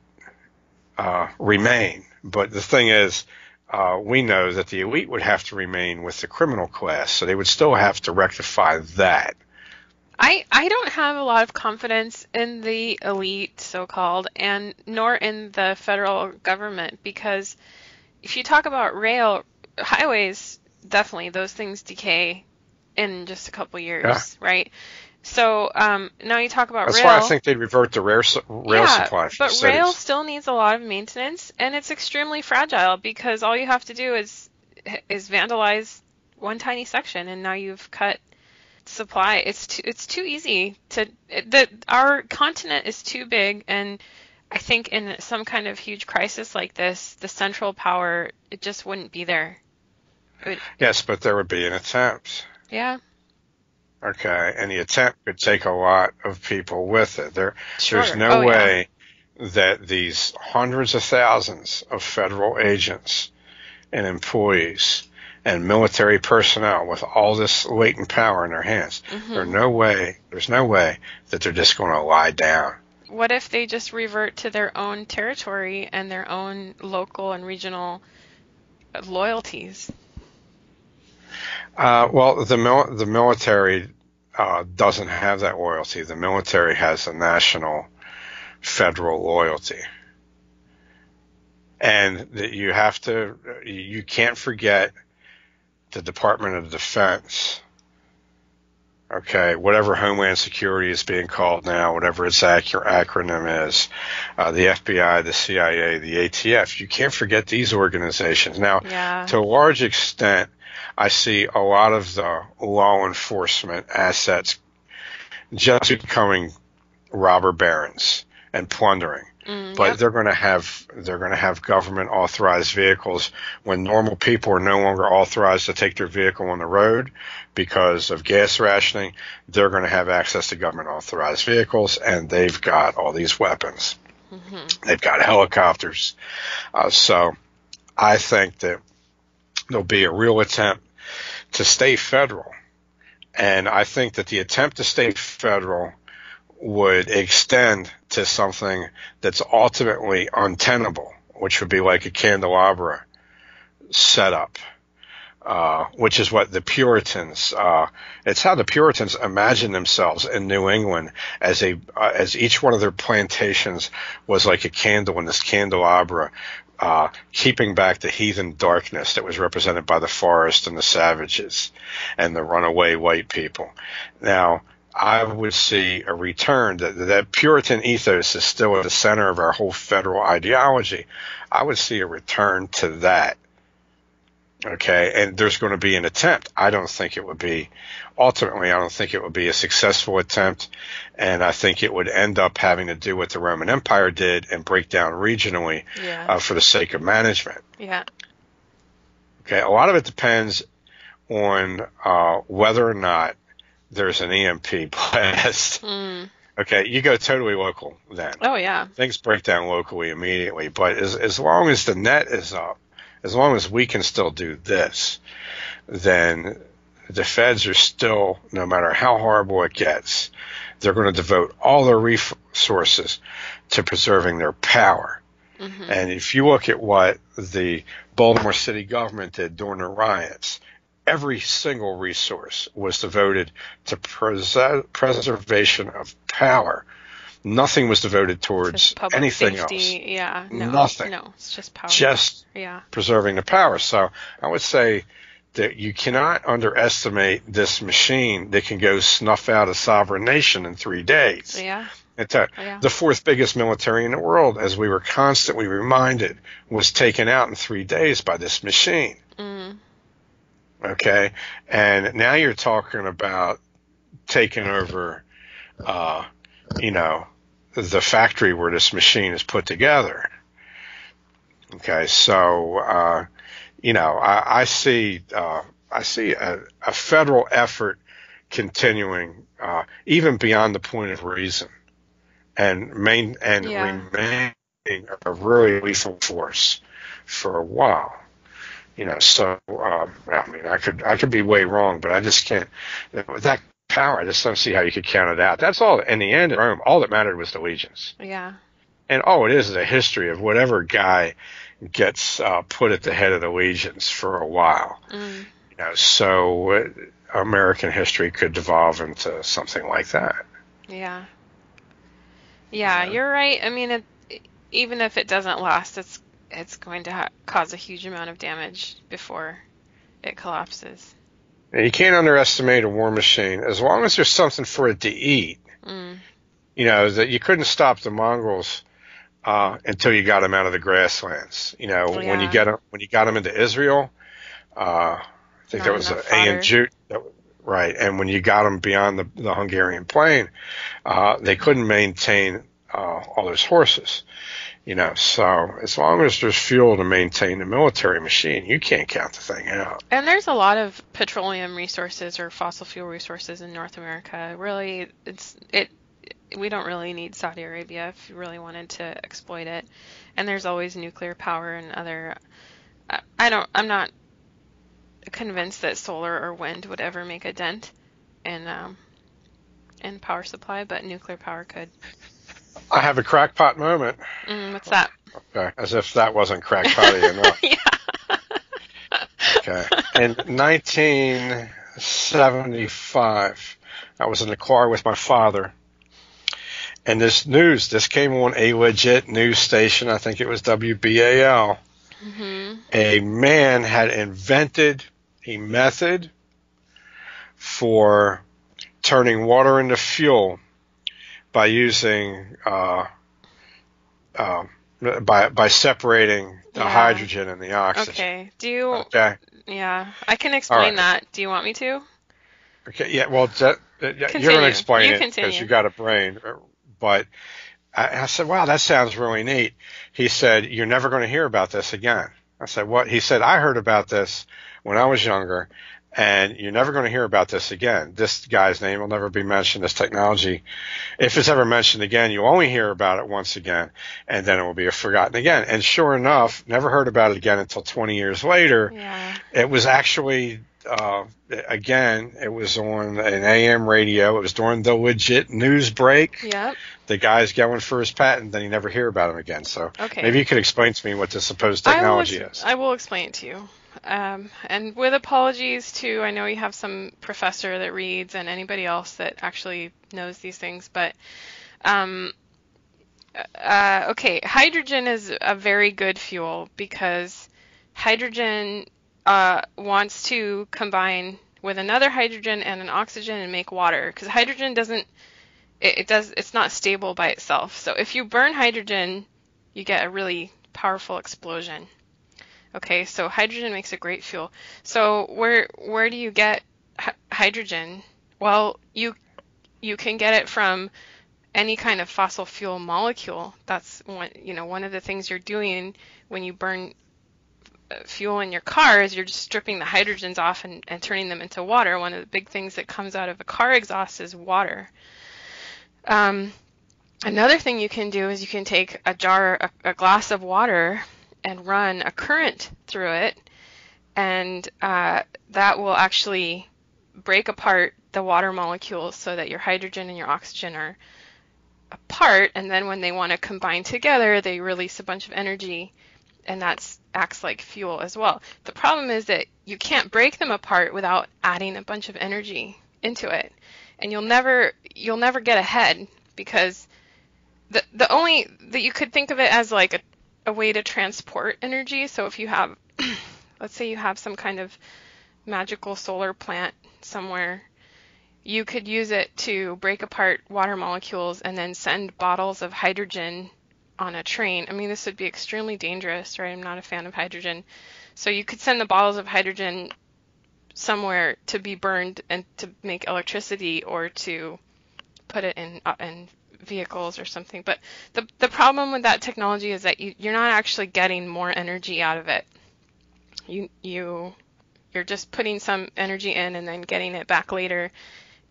remain. But the thing is, we know that the elite would have to remain with the criminal class, so they would still have to rectify that. I don't have a lot of confidence in the elite, so-called, and nor in the federal government, because if you talk about rail, highways, definitely those things decay in just a couple years, right? So now you talk about That's rail. That's why I think they'd revert to rail supply for but cities. Rail still needs a lot of maintenance, and it's extremely fragile because all you have to do is vandalize one tiny section, and now you've cut supply. It's too easy to. Our continent is too big, and I think in some kind of huge crisis like this, the central power, it just wouldn't be there. Yes, but there would be an attempt. Yeah. Okay, and the attempt could take a lot of people with it. There's no way that these hundreds of thousands of federal agents and employees and military personnel with all this latent power in their hands, there's no way that they're just going to lie down. What if they just revert to their own territory and their own local and regional loyalties? Well, the military doesn't have that loyalty. The military has a national federal loyalty. And that you can't forget the Department of Defense, okay, whatever Homeland Security is being called now, whatever its acronym is, the FBI, the CIA, the ATF, you can't forget these organizations. Now, to a large extent, I see a lot of the law enforcement assets just becoming robber barons and plundering. But they're going to have government authorized vehicles when normal people are no longer authorized to take their vehicle on the road because of gas rationing. They're going to have access to government authorized vehicles, and they've got all these weapons. They've got helicopters. So I think that there'll be a real attempt to stay federal. And I think that the attempt to stay federal would extend to something that's ultimately untenable, which would be like a candelabra setup, which is what the Puritans, it's how the Puritans imagined themselves in New England as each one of their plantations was like a candle in this candelabra, keeping back the heathen darkness that was represented by the forest and the savages and the runaway white people. Now, I would see a return. That Puritan ethos is still at the center of our whole federal ideology. I would see a return to that. Okay, and there's going to be an attempt. I don't think it would be a successful attempt, and I think it would end up having to do what the Roman Empire did and break down regionally for the sake of management. Yeah. Okay, a lot of it depends on whether or not there's an EMP blast. Okay, you go totally local then. Oh, yeah. Things break down locally immediately. But as long as the net is up, as long as we can still do this, then the feds are still, no matter how horrible it gets, they're going to devote all their resources to preserving their power. And if you look at what the Baltimore city government did during the riots, every single resource was devoted to preservation of power. Nothing was devoted towards anything else. Yeah, no, nothing. No, it's just power. Just preserving the power. So I would say that you cannot underestimate this machine that can go snuff out a sovereign nation in 3 days. Yeah. The fourth biggest military in the world, as we were constantly reminded, was taken out in 3 days by this machine. Okay, and now you're talking about taking over, the factory where this machine is put together. Okay, so I see a federal effort continuing even beyond the point of reason, and remaining a really lethal force for a while. So I could be way wrong, but I just can't. With that power, I just don't see how you could count it out. That's all. In the end, in Rome, all that mattered was the legions. Yeah. And all it is a history of whatever guy gets put at the head of the legions for a while. So American history could devolve into something like that. Yeah. Yeah, you're right. I mean, even if it doesn't last, it's going to cause a huge amount of damage before it collapses. You can't underestimate a war machine. As long as there's something for it to eat, that you couldn't stop the Mongols until you got them out of the grasslands. When you got them into Israel, I think that was Ayan Jute, right? And when you got them beyond the Hungarian plain, they couldn't maintain all those horses. So as long as there's fuel to maintain the military machine, you can't count the thing out. And there's a lot of petroleum resources or fossil fuel resources in North America. Really, we don't really need Saudi Arabia if you really wanted to exploit it. And there's always nuclear power and other. I'm not convinced that solar or wind would ever make a dent in power supply, but nuclear power could. I have a crackpot moment. What's that? Okay, as if that wasn't crackpotty enough. Okay. In 1975, I was in the car with my father, and this came on a legit news station. I think it was WBAL. A man had invented a method for turning water into fuel by using by separating the hydrogen and the oxygen. Okay. Okay. Yeah, I can explain that. Do you want me to? Okay. Yeah. Well, you're going to explain it because you got a brain. But I said, wow, that sounds really neat. He said, you're never going to hear about this again. I said, what? He said, I heard about this when I was younger, and you're never going to hear about this again. This guy's name will never be mentioned, this technology. If it's ever mentioned again, you'll only hear about it once again, and then it will be forgotten again. And sure enough, never heard about it again until 20 years later. Yeah. It was actually, again, it was on an AM radio. It was during the legit news break. Yep. The guy's going for his patent, then you never hear about him again. So maybe you could explain to me what this supposed technology is. I will explain it to you. And with apologies to, I know you have some professor that reads and anybody else that actually knows these things, but okay, hydrogen is a very good fuel because hydrogen wants to combine with another hydrogen and an oxygen and make water, because hydrogen it's not stable by itself. So if you burn hydrogen, you get a really powerful explosion. Okay, so hydrogen makes a great fuel. So where do you get hydrogen? Well, you can get it from any kind of fossil fuel molecule. That's one of the things you're doing when you burn fuel in your car is you're just stripping the hydrogens off and turning them into water. One of the big things that comes out of a car exhaust is water. Another thing you can do is you can take a glass of water and run a current through it, and that will actually break apart the water molecules so that your hydrogen and your oxygen are apart, and then when they want to combine together, they release a bunch of energy, and that acts like fuel as well. The problem is that you can't break them apart without adding a bunch of energy into it, and you'll never get ahead, because the only that you could think of it as like a way to transport energy. So if you have, let's say you have some kind of magical solar plant somewhere, you could use it to break apart water molecules and then send bottles of hydrogen on a train. I mean, this would be extremely dangerous, right? I'm not a fan of hydrogen. So you could send the bottles of hydrogen somewhere to be burned and to make electricity, or to put it in vehicles or something. But the problem with that technology is that you're not actually getting more energy out of it. You're just putting some energy in and then getting it back later,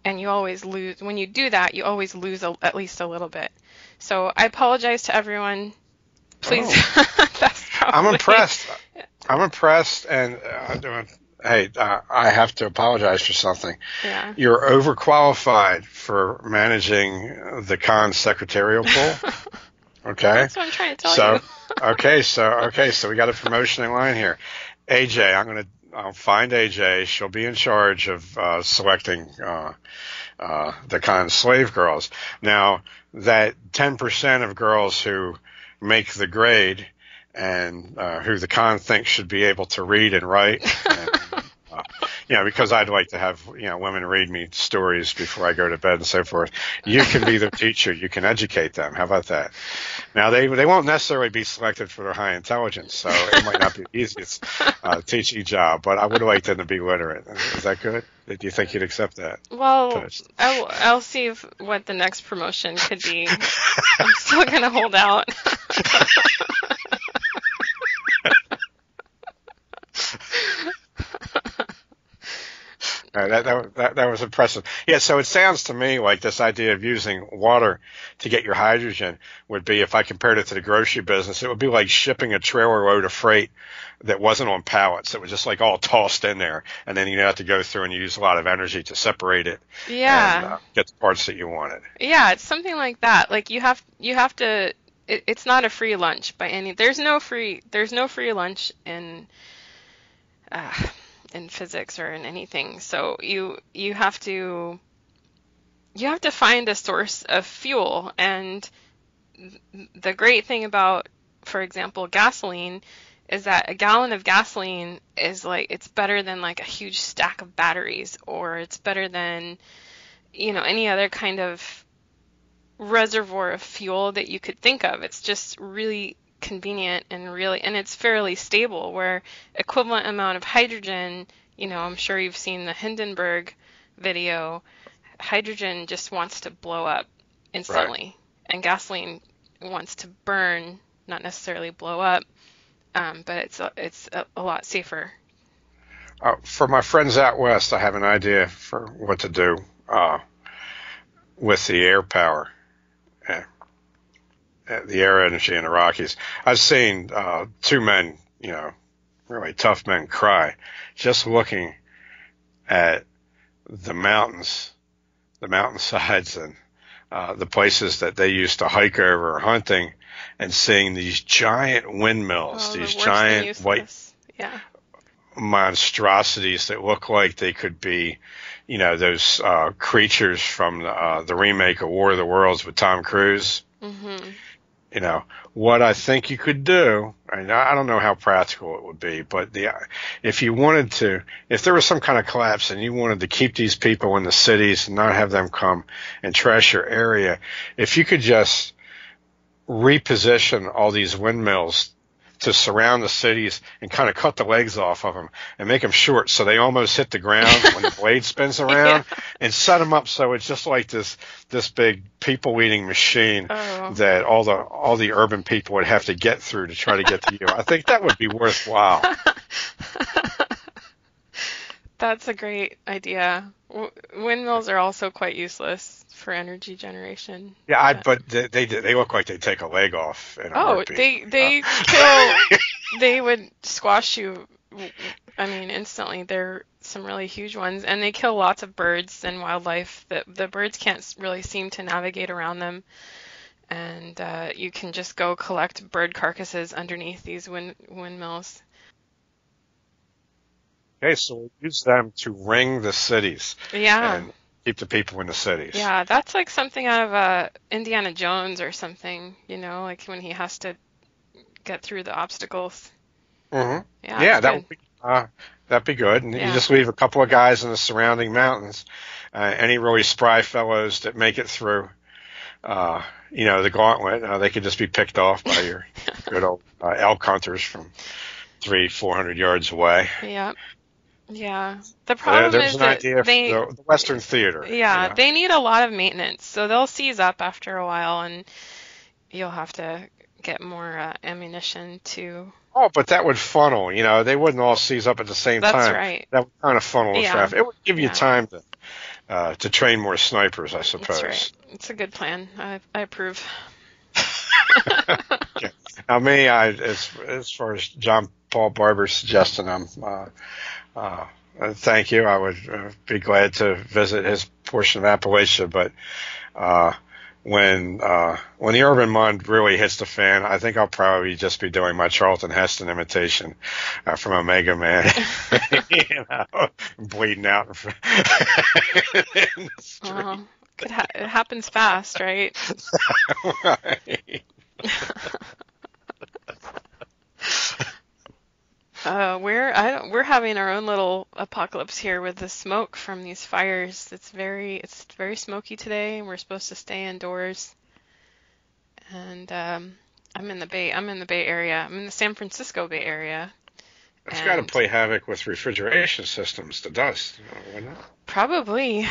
and you always lose. When you do that, you always lose at least a little bit. So I apologize to everyone. Please. That's probably... I'm impressed, and hey, I have to apologize for something. Yeah. You're overqualified for managing the con secretarial pool. Okay. That's what I'm trying to tell you. So we got a promotion in line here. AJ, I'll find AJ. She'll be in charge of selecting the con slave girls. Now, that 10% of girls who make the grade and who the con thinks should be able to read and write. And, because I'd like to have, women read me stories before I go to bed and so forth. You can be the teacher. You can educate them. How about that? Now, they won't necessarily be selected for their high intelligence, so it might not be the easiest teaching job, but I would like them to be literate. Is that good? Do you think you'd accept that? Well, I'll see what the next promotion could be. I'm still going to hold out. That was impressive. Yeah, so it sounds to me like this idea of using water to get your hydrogen would be, if I compared it to the grocery business, it would be like shipping a trailer load of freight that wasn't on pallets. It was just like all tossed in there, and then you have to go through and use a lot of energy to separate it. Yeah. And get the parts that you wanted. Yeah, it's something like that. Like you have to. It's not a free lunch by any. There's no free lunch in physics or in anything. So you have to find a source of fuel. And the great thing about, for example, gasoline is that a gallon of gasoline is like, it's better than like a huge stack of batteries, or it's better than, any other kind of reservoir of fuel that you could think of. It's just really convenient and it's fairly stable, where equivalent amount of hydrogen, I'm sure you've seen the Hindenburg video, hydrogen just wants to blow up instantly, right. And gasoline wants to burn, not necessarily blow up, but it's a lot safer. For my friends out west, I have an idea for what to do with the air power, the air energy in the Rockies. I've seen two men, really tough men, cry just looking at the mountains, the mountainsides, and the places that they used to hike over hunting, and seeing these giant windmills, these giant white monstrosities that look like they could be, those creatures from the remake of War of the Worlds with Tom Cruise. Mm-hmm. What I think you could do, and I don't know how practical it would be, but if there was some kind of collapse and you wanted to keep these people in the cities and not have them come and trash your area, if you could just reposition all these windmills to surround the cities and kind of cut the legs off of them and make them short so they almost hit the ground when the blade spins around, and set them up so it's just like this big people-eating machine that all the urban people would have to get through to try to get to you. I think that would be worthwhile. That's a great idea. Windmills are also quite useless for energy generation. Yeah, but they look like they take a leg off. They kill. They would squash you. I mean, instantly. They're some really huge ones, and they kill lots of birds and wildlife. The birds can't really seem to navigate around them, and you can just go collect bird carcasses underneath these windmills. Okay, so we'll use them to ring the cities. Yeah. And keep the people in the cities. Yeah, that's like something out of Indiana Jones or something, like when he has to get through the obstacles. Mm-hmm. Yeah, that'd be good. And you just leave a couple of guys in the surrounding mountains. Any really spry fellows that make it through, the gauntlet, they could just be picked off by your good old elk hunters from 300-400 yards away. Yeah. Yeah. The problem is that the Western theater. Yeah, they need a lot of maintenance, so they'll seize up after a while, and you'll have to get more ammunition to. Oh, but that would funnel. They wouldn't all seize up at the same time. That's right. That would kind of funnel the traffic. It would give you time to train more snipers, I suppose. That's right. It's a good plan. I approve. Okay. Now, me, as far as John Paul Barber's suggesting, thank you. I would be glad to visit his portion of Appalachia, but when the urban mud really hits the fan, I think I'll probably just be doing my Charlton Heston imitation from Omega Man, bleeding out in the street. It happens fast, right? Right. We're having our own little apocalypse here with the smoke from these fires. It's very smoky today, and we're supposed to stay indoors. And I'm in the Bay Area. I'm in the San Francisco Bay Area. It's got to play havoc with refrigeration systems, the dust, wouldn't it? Probably.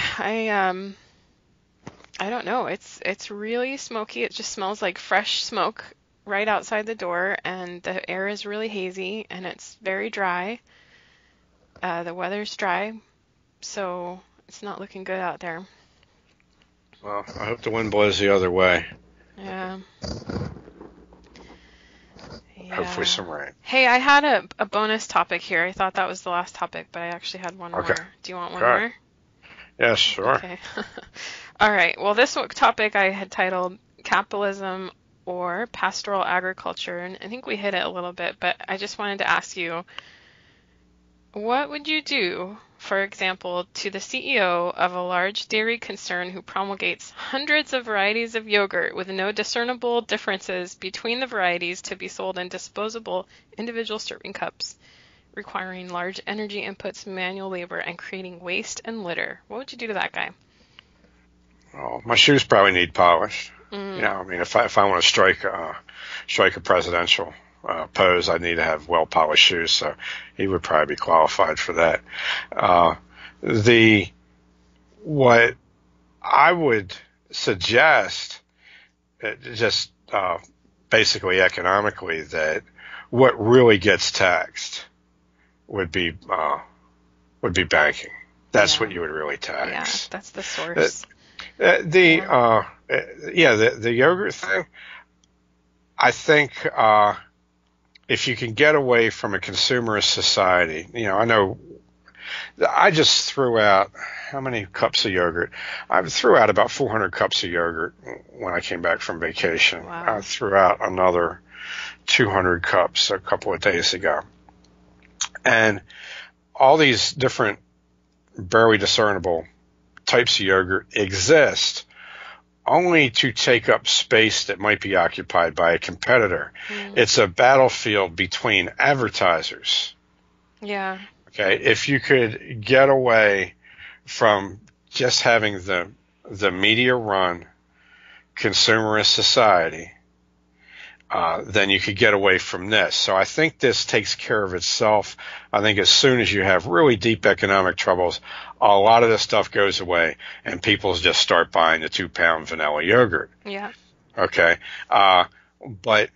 I don't know. It's really smoky. It just smells like fresh smoke right outside the door, and the air is really hazy, and it's very dry. The weather's dry, so it's not looking good out there. Well, I hope the wind blows the other way. Yeah. Hopefully some rain. Hey, I had a bonus topic here. I thought that was the last topic, but I actually had one more. Do you want one more? Yeah, sure. Okay. All right. Well, this topic I had titled Capitalism or Pastoral Agriculture, and I think we hit it a little bit, but I just wanted to ask you, what would you do for example, to the CEO of a large dairy concern who promulgates hundreds of varieties of yogurt with no discernible differences between the varieties to be sold in disposable individual serving cups, requiring large energy inputs, manual labor, and creating waste and litter. What would you do to that guy? Oh, my shoes probably need polished. I mean, if I want to strike a presidential pose, I need to have well-polished shoes, so he would probably be qualified for that. What I would suggest, just basically economically, that what really gets taxed would be banking. That's what you would really tax. Yeah, that's the source. The yogurt thing, I think if you can get away from a consumerist society, I know I just threw out how many cups of yogurt? I threw out about 400 cups of yogurt when I came back from vacation. Wow. I threw out another 200 cups a couple of days ago. And all these different barely discernible types of yogurt exist only to take up space that might be occupied by a competitor. It's a battlefield between advertisers. Yeah. Okay, if you could get away from just having the media run consumerist society, then you could get away from this. So I think this takes care of itself. I think as soon as you have really deep economic troubles, a lot of this stuff goes away and people just start buying the 2-pound vanilla yogurt. Yeah. Okay. But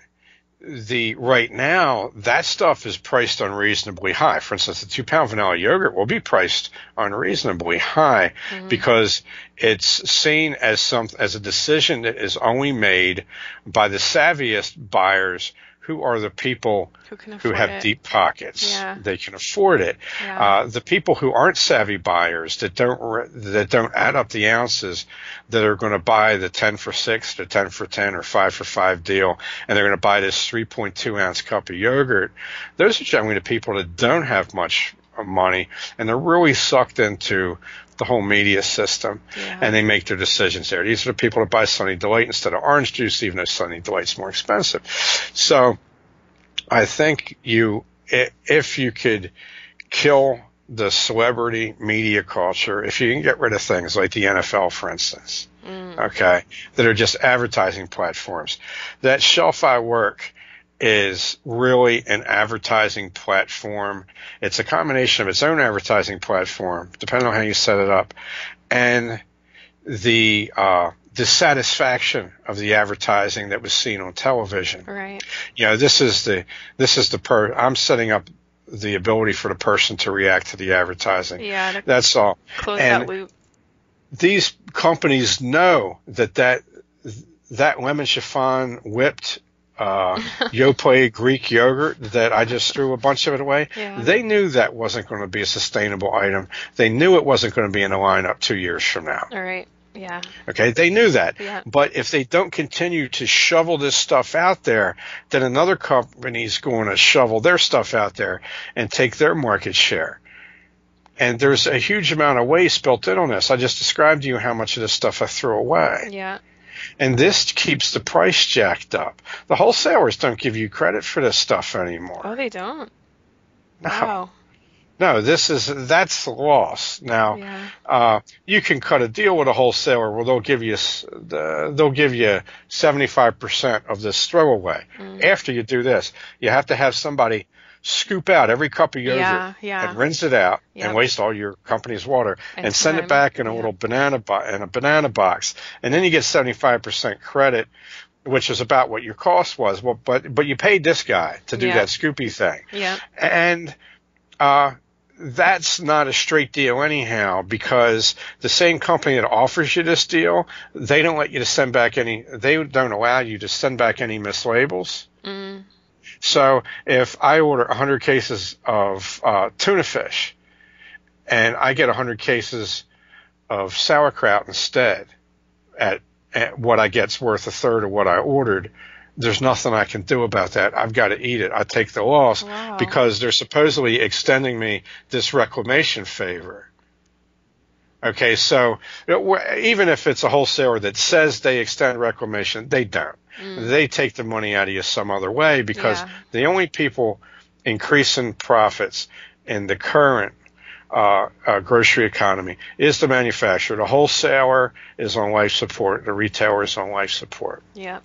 right now, that stuff is priced unreasonably high. For instance, the 2-pound vanilla yogurt will be priced unreasonably high because it's seen as a decision that is only made by the savviest buyers, who are the people who have deep pockets. Yeah. They can afford it. Yeah. The people who aren't savvy buyers, that don't add up the ounces, that are going to buy the 10 for 6, the 10 for 10, or 5 for 5 deal, and they're going to buy this 3.2 ounce cup of yogurt. Those are generally the people that don't have much money, and they're really sucked into the whole media system, and they make their decisions there. These are the people that buy Sunny Delight instead of orange juice, even though Sunny Delight's more expensive. So I think if you could kill the celebrity media culture, if you can get rid of things like the NFL, for instance, okay, that are just advertising platforms, that Shelf-I Work is really an advertising platform. It's a combination of its own advertising platform, depending on how you set it up, and the dissatisfaction of the advertising that was seen on television. Right. This is I'm setting up the ability for the person to react to the advertising. Yeah. That's all. Close and that loop. These companies know that lemon chiffon whipped Yoplait Greek yogurt that I just threw a bunch of it away. Yeah. They knew that wasn't going to be a sustainable item. They knew it wasn't going to be in the lineup 2 years from now. All right. Yeah. Okay, they knew that. Yeah. But if they don't continue to shovel this stuff out there, then another company's going to shovel their stuff out there and take their market share. And there's a huge amount of waste built in on this. I just described to you how much of this stuff I threw away. Yeah. And this keeps the price jacked up. The wholesalers don't give you credit for this stuff anymore. Oh, they don't? No. Wow. No, that's the loss. Now, you can cut a deal with a wholesaler where they'll give you 75% of this throwaway. After you do this, you have to have somebody scoop out every cup of yogurt and rinse it out and waste all your company's water and send it back in a little banana box, and then you get 75% credit, which is about what your cost was. Well, but you paid this guy to do that scoopy thing. Yeah. And that's not a straight deal anyhow, because the same company that offers you this deal, they don't let you to send back they don't allow you to send back any mislabels. So if I order 100 cases of tuna fish and I get 100 cases of sauerkraut instead, at what I get's worth a third of what I ordered, there's nothing I can do about that. I've got to eat it. I take the loss because they're supposedly extending me this reclamation favor. Okay, so even if it's a wholesaler that says they extend reclamation, they don't. They take the money out of you some other way because the only people increasing profits in the current grocery economy is the manufacturer. The wholesaler is on life support. The retailer is on life support. Yeah.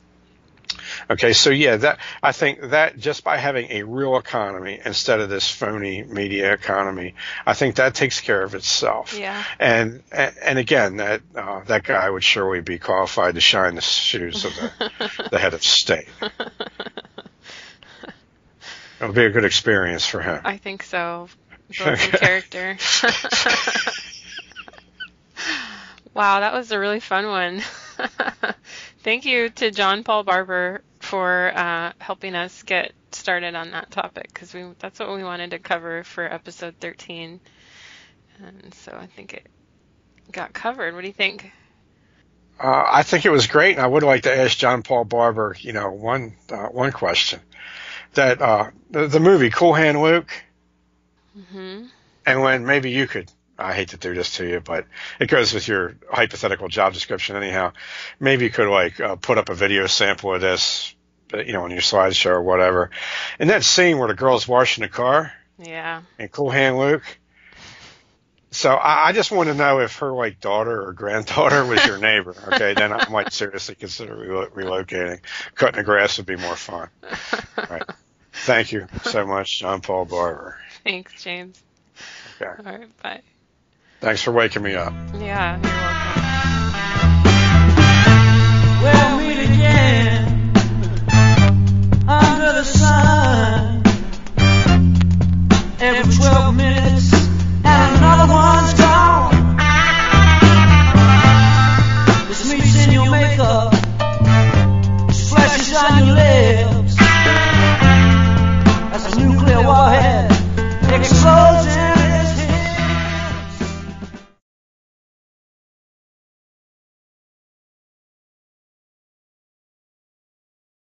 Okay, so that I think that just by having a real economy instead of this phony media economy, I think that takes care of itself. Yeah. And again, that guy would surely be qualified to shine the shoes of the head of state. It'll be a good experience for him. I think so. Both in character. Wow, that was a really fun one. Thank you to John Paul Barber for helping us get started on that topic, because that's what we wanted to cover for episode 13. And so I think it got covered. What do you think? I think it was great, and I would like to ask John Paul Barber, one question. That the movie Cool Hand Luke, and when maybe you could, I hate to do this to you, but it goes with your hypothetical job description anyhow. Maybe you could put up a video sample of this, on your slideshow or whatever. And that scene where the girl's washing the car. Yeah. And Cool Hand Luke. So I just want to know if her daughter or granddaughter was your neighbor. Okay, then I might seriously consider relocating. Cutting the grass would be more fun. All right. Thank you so much, John Paul Barber. Thanks, James. Okay. All right, bye. Thanks for waking me up. Yeah, you're welcome.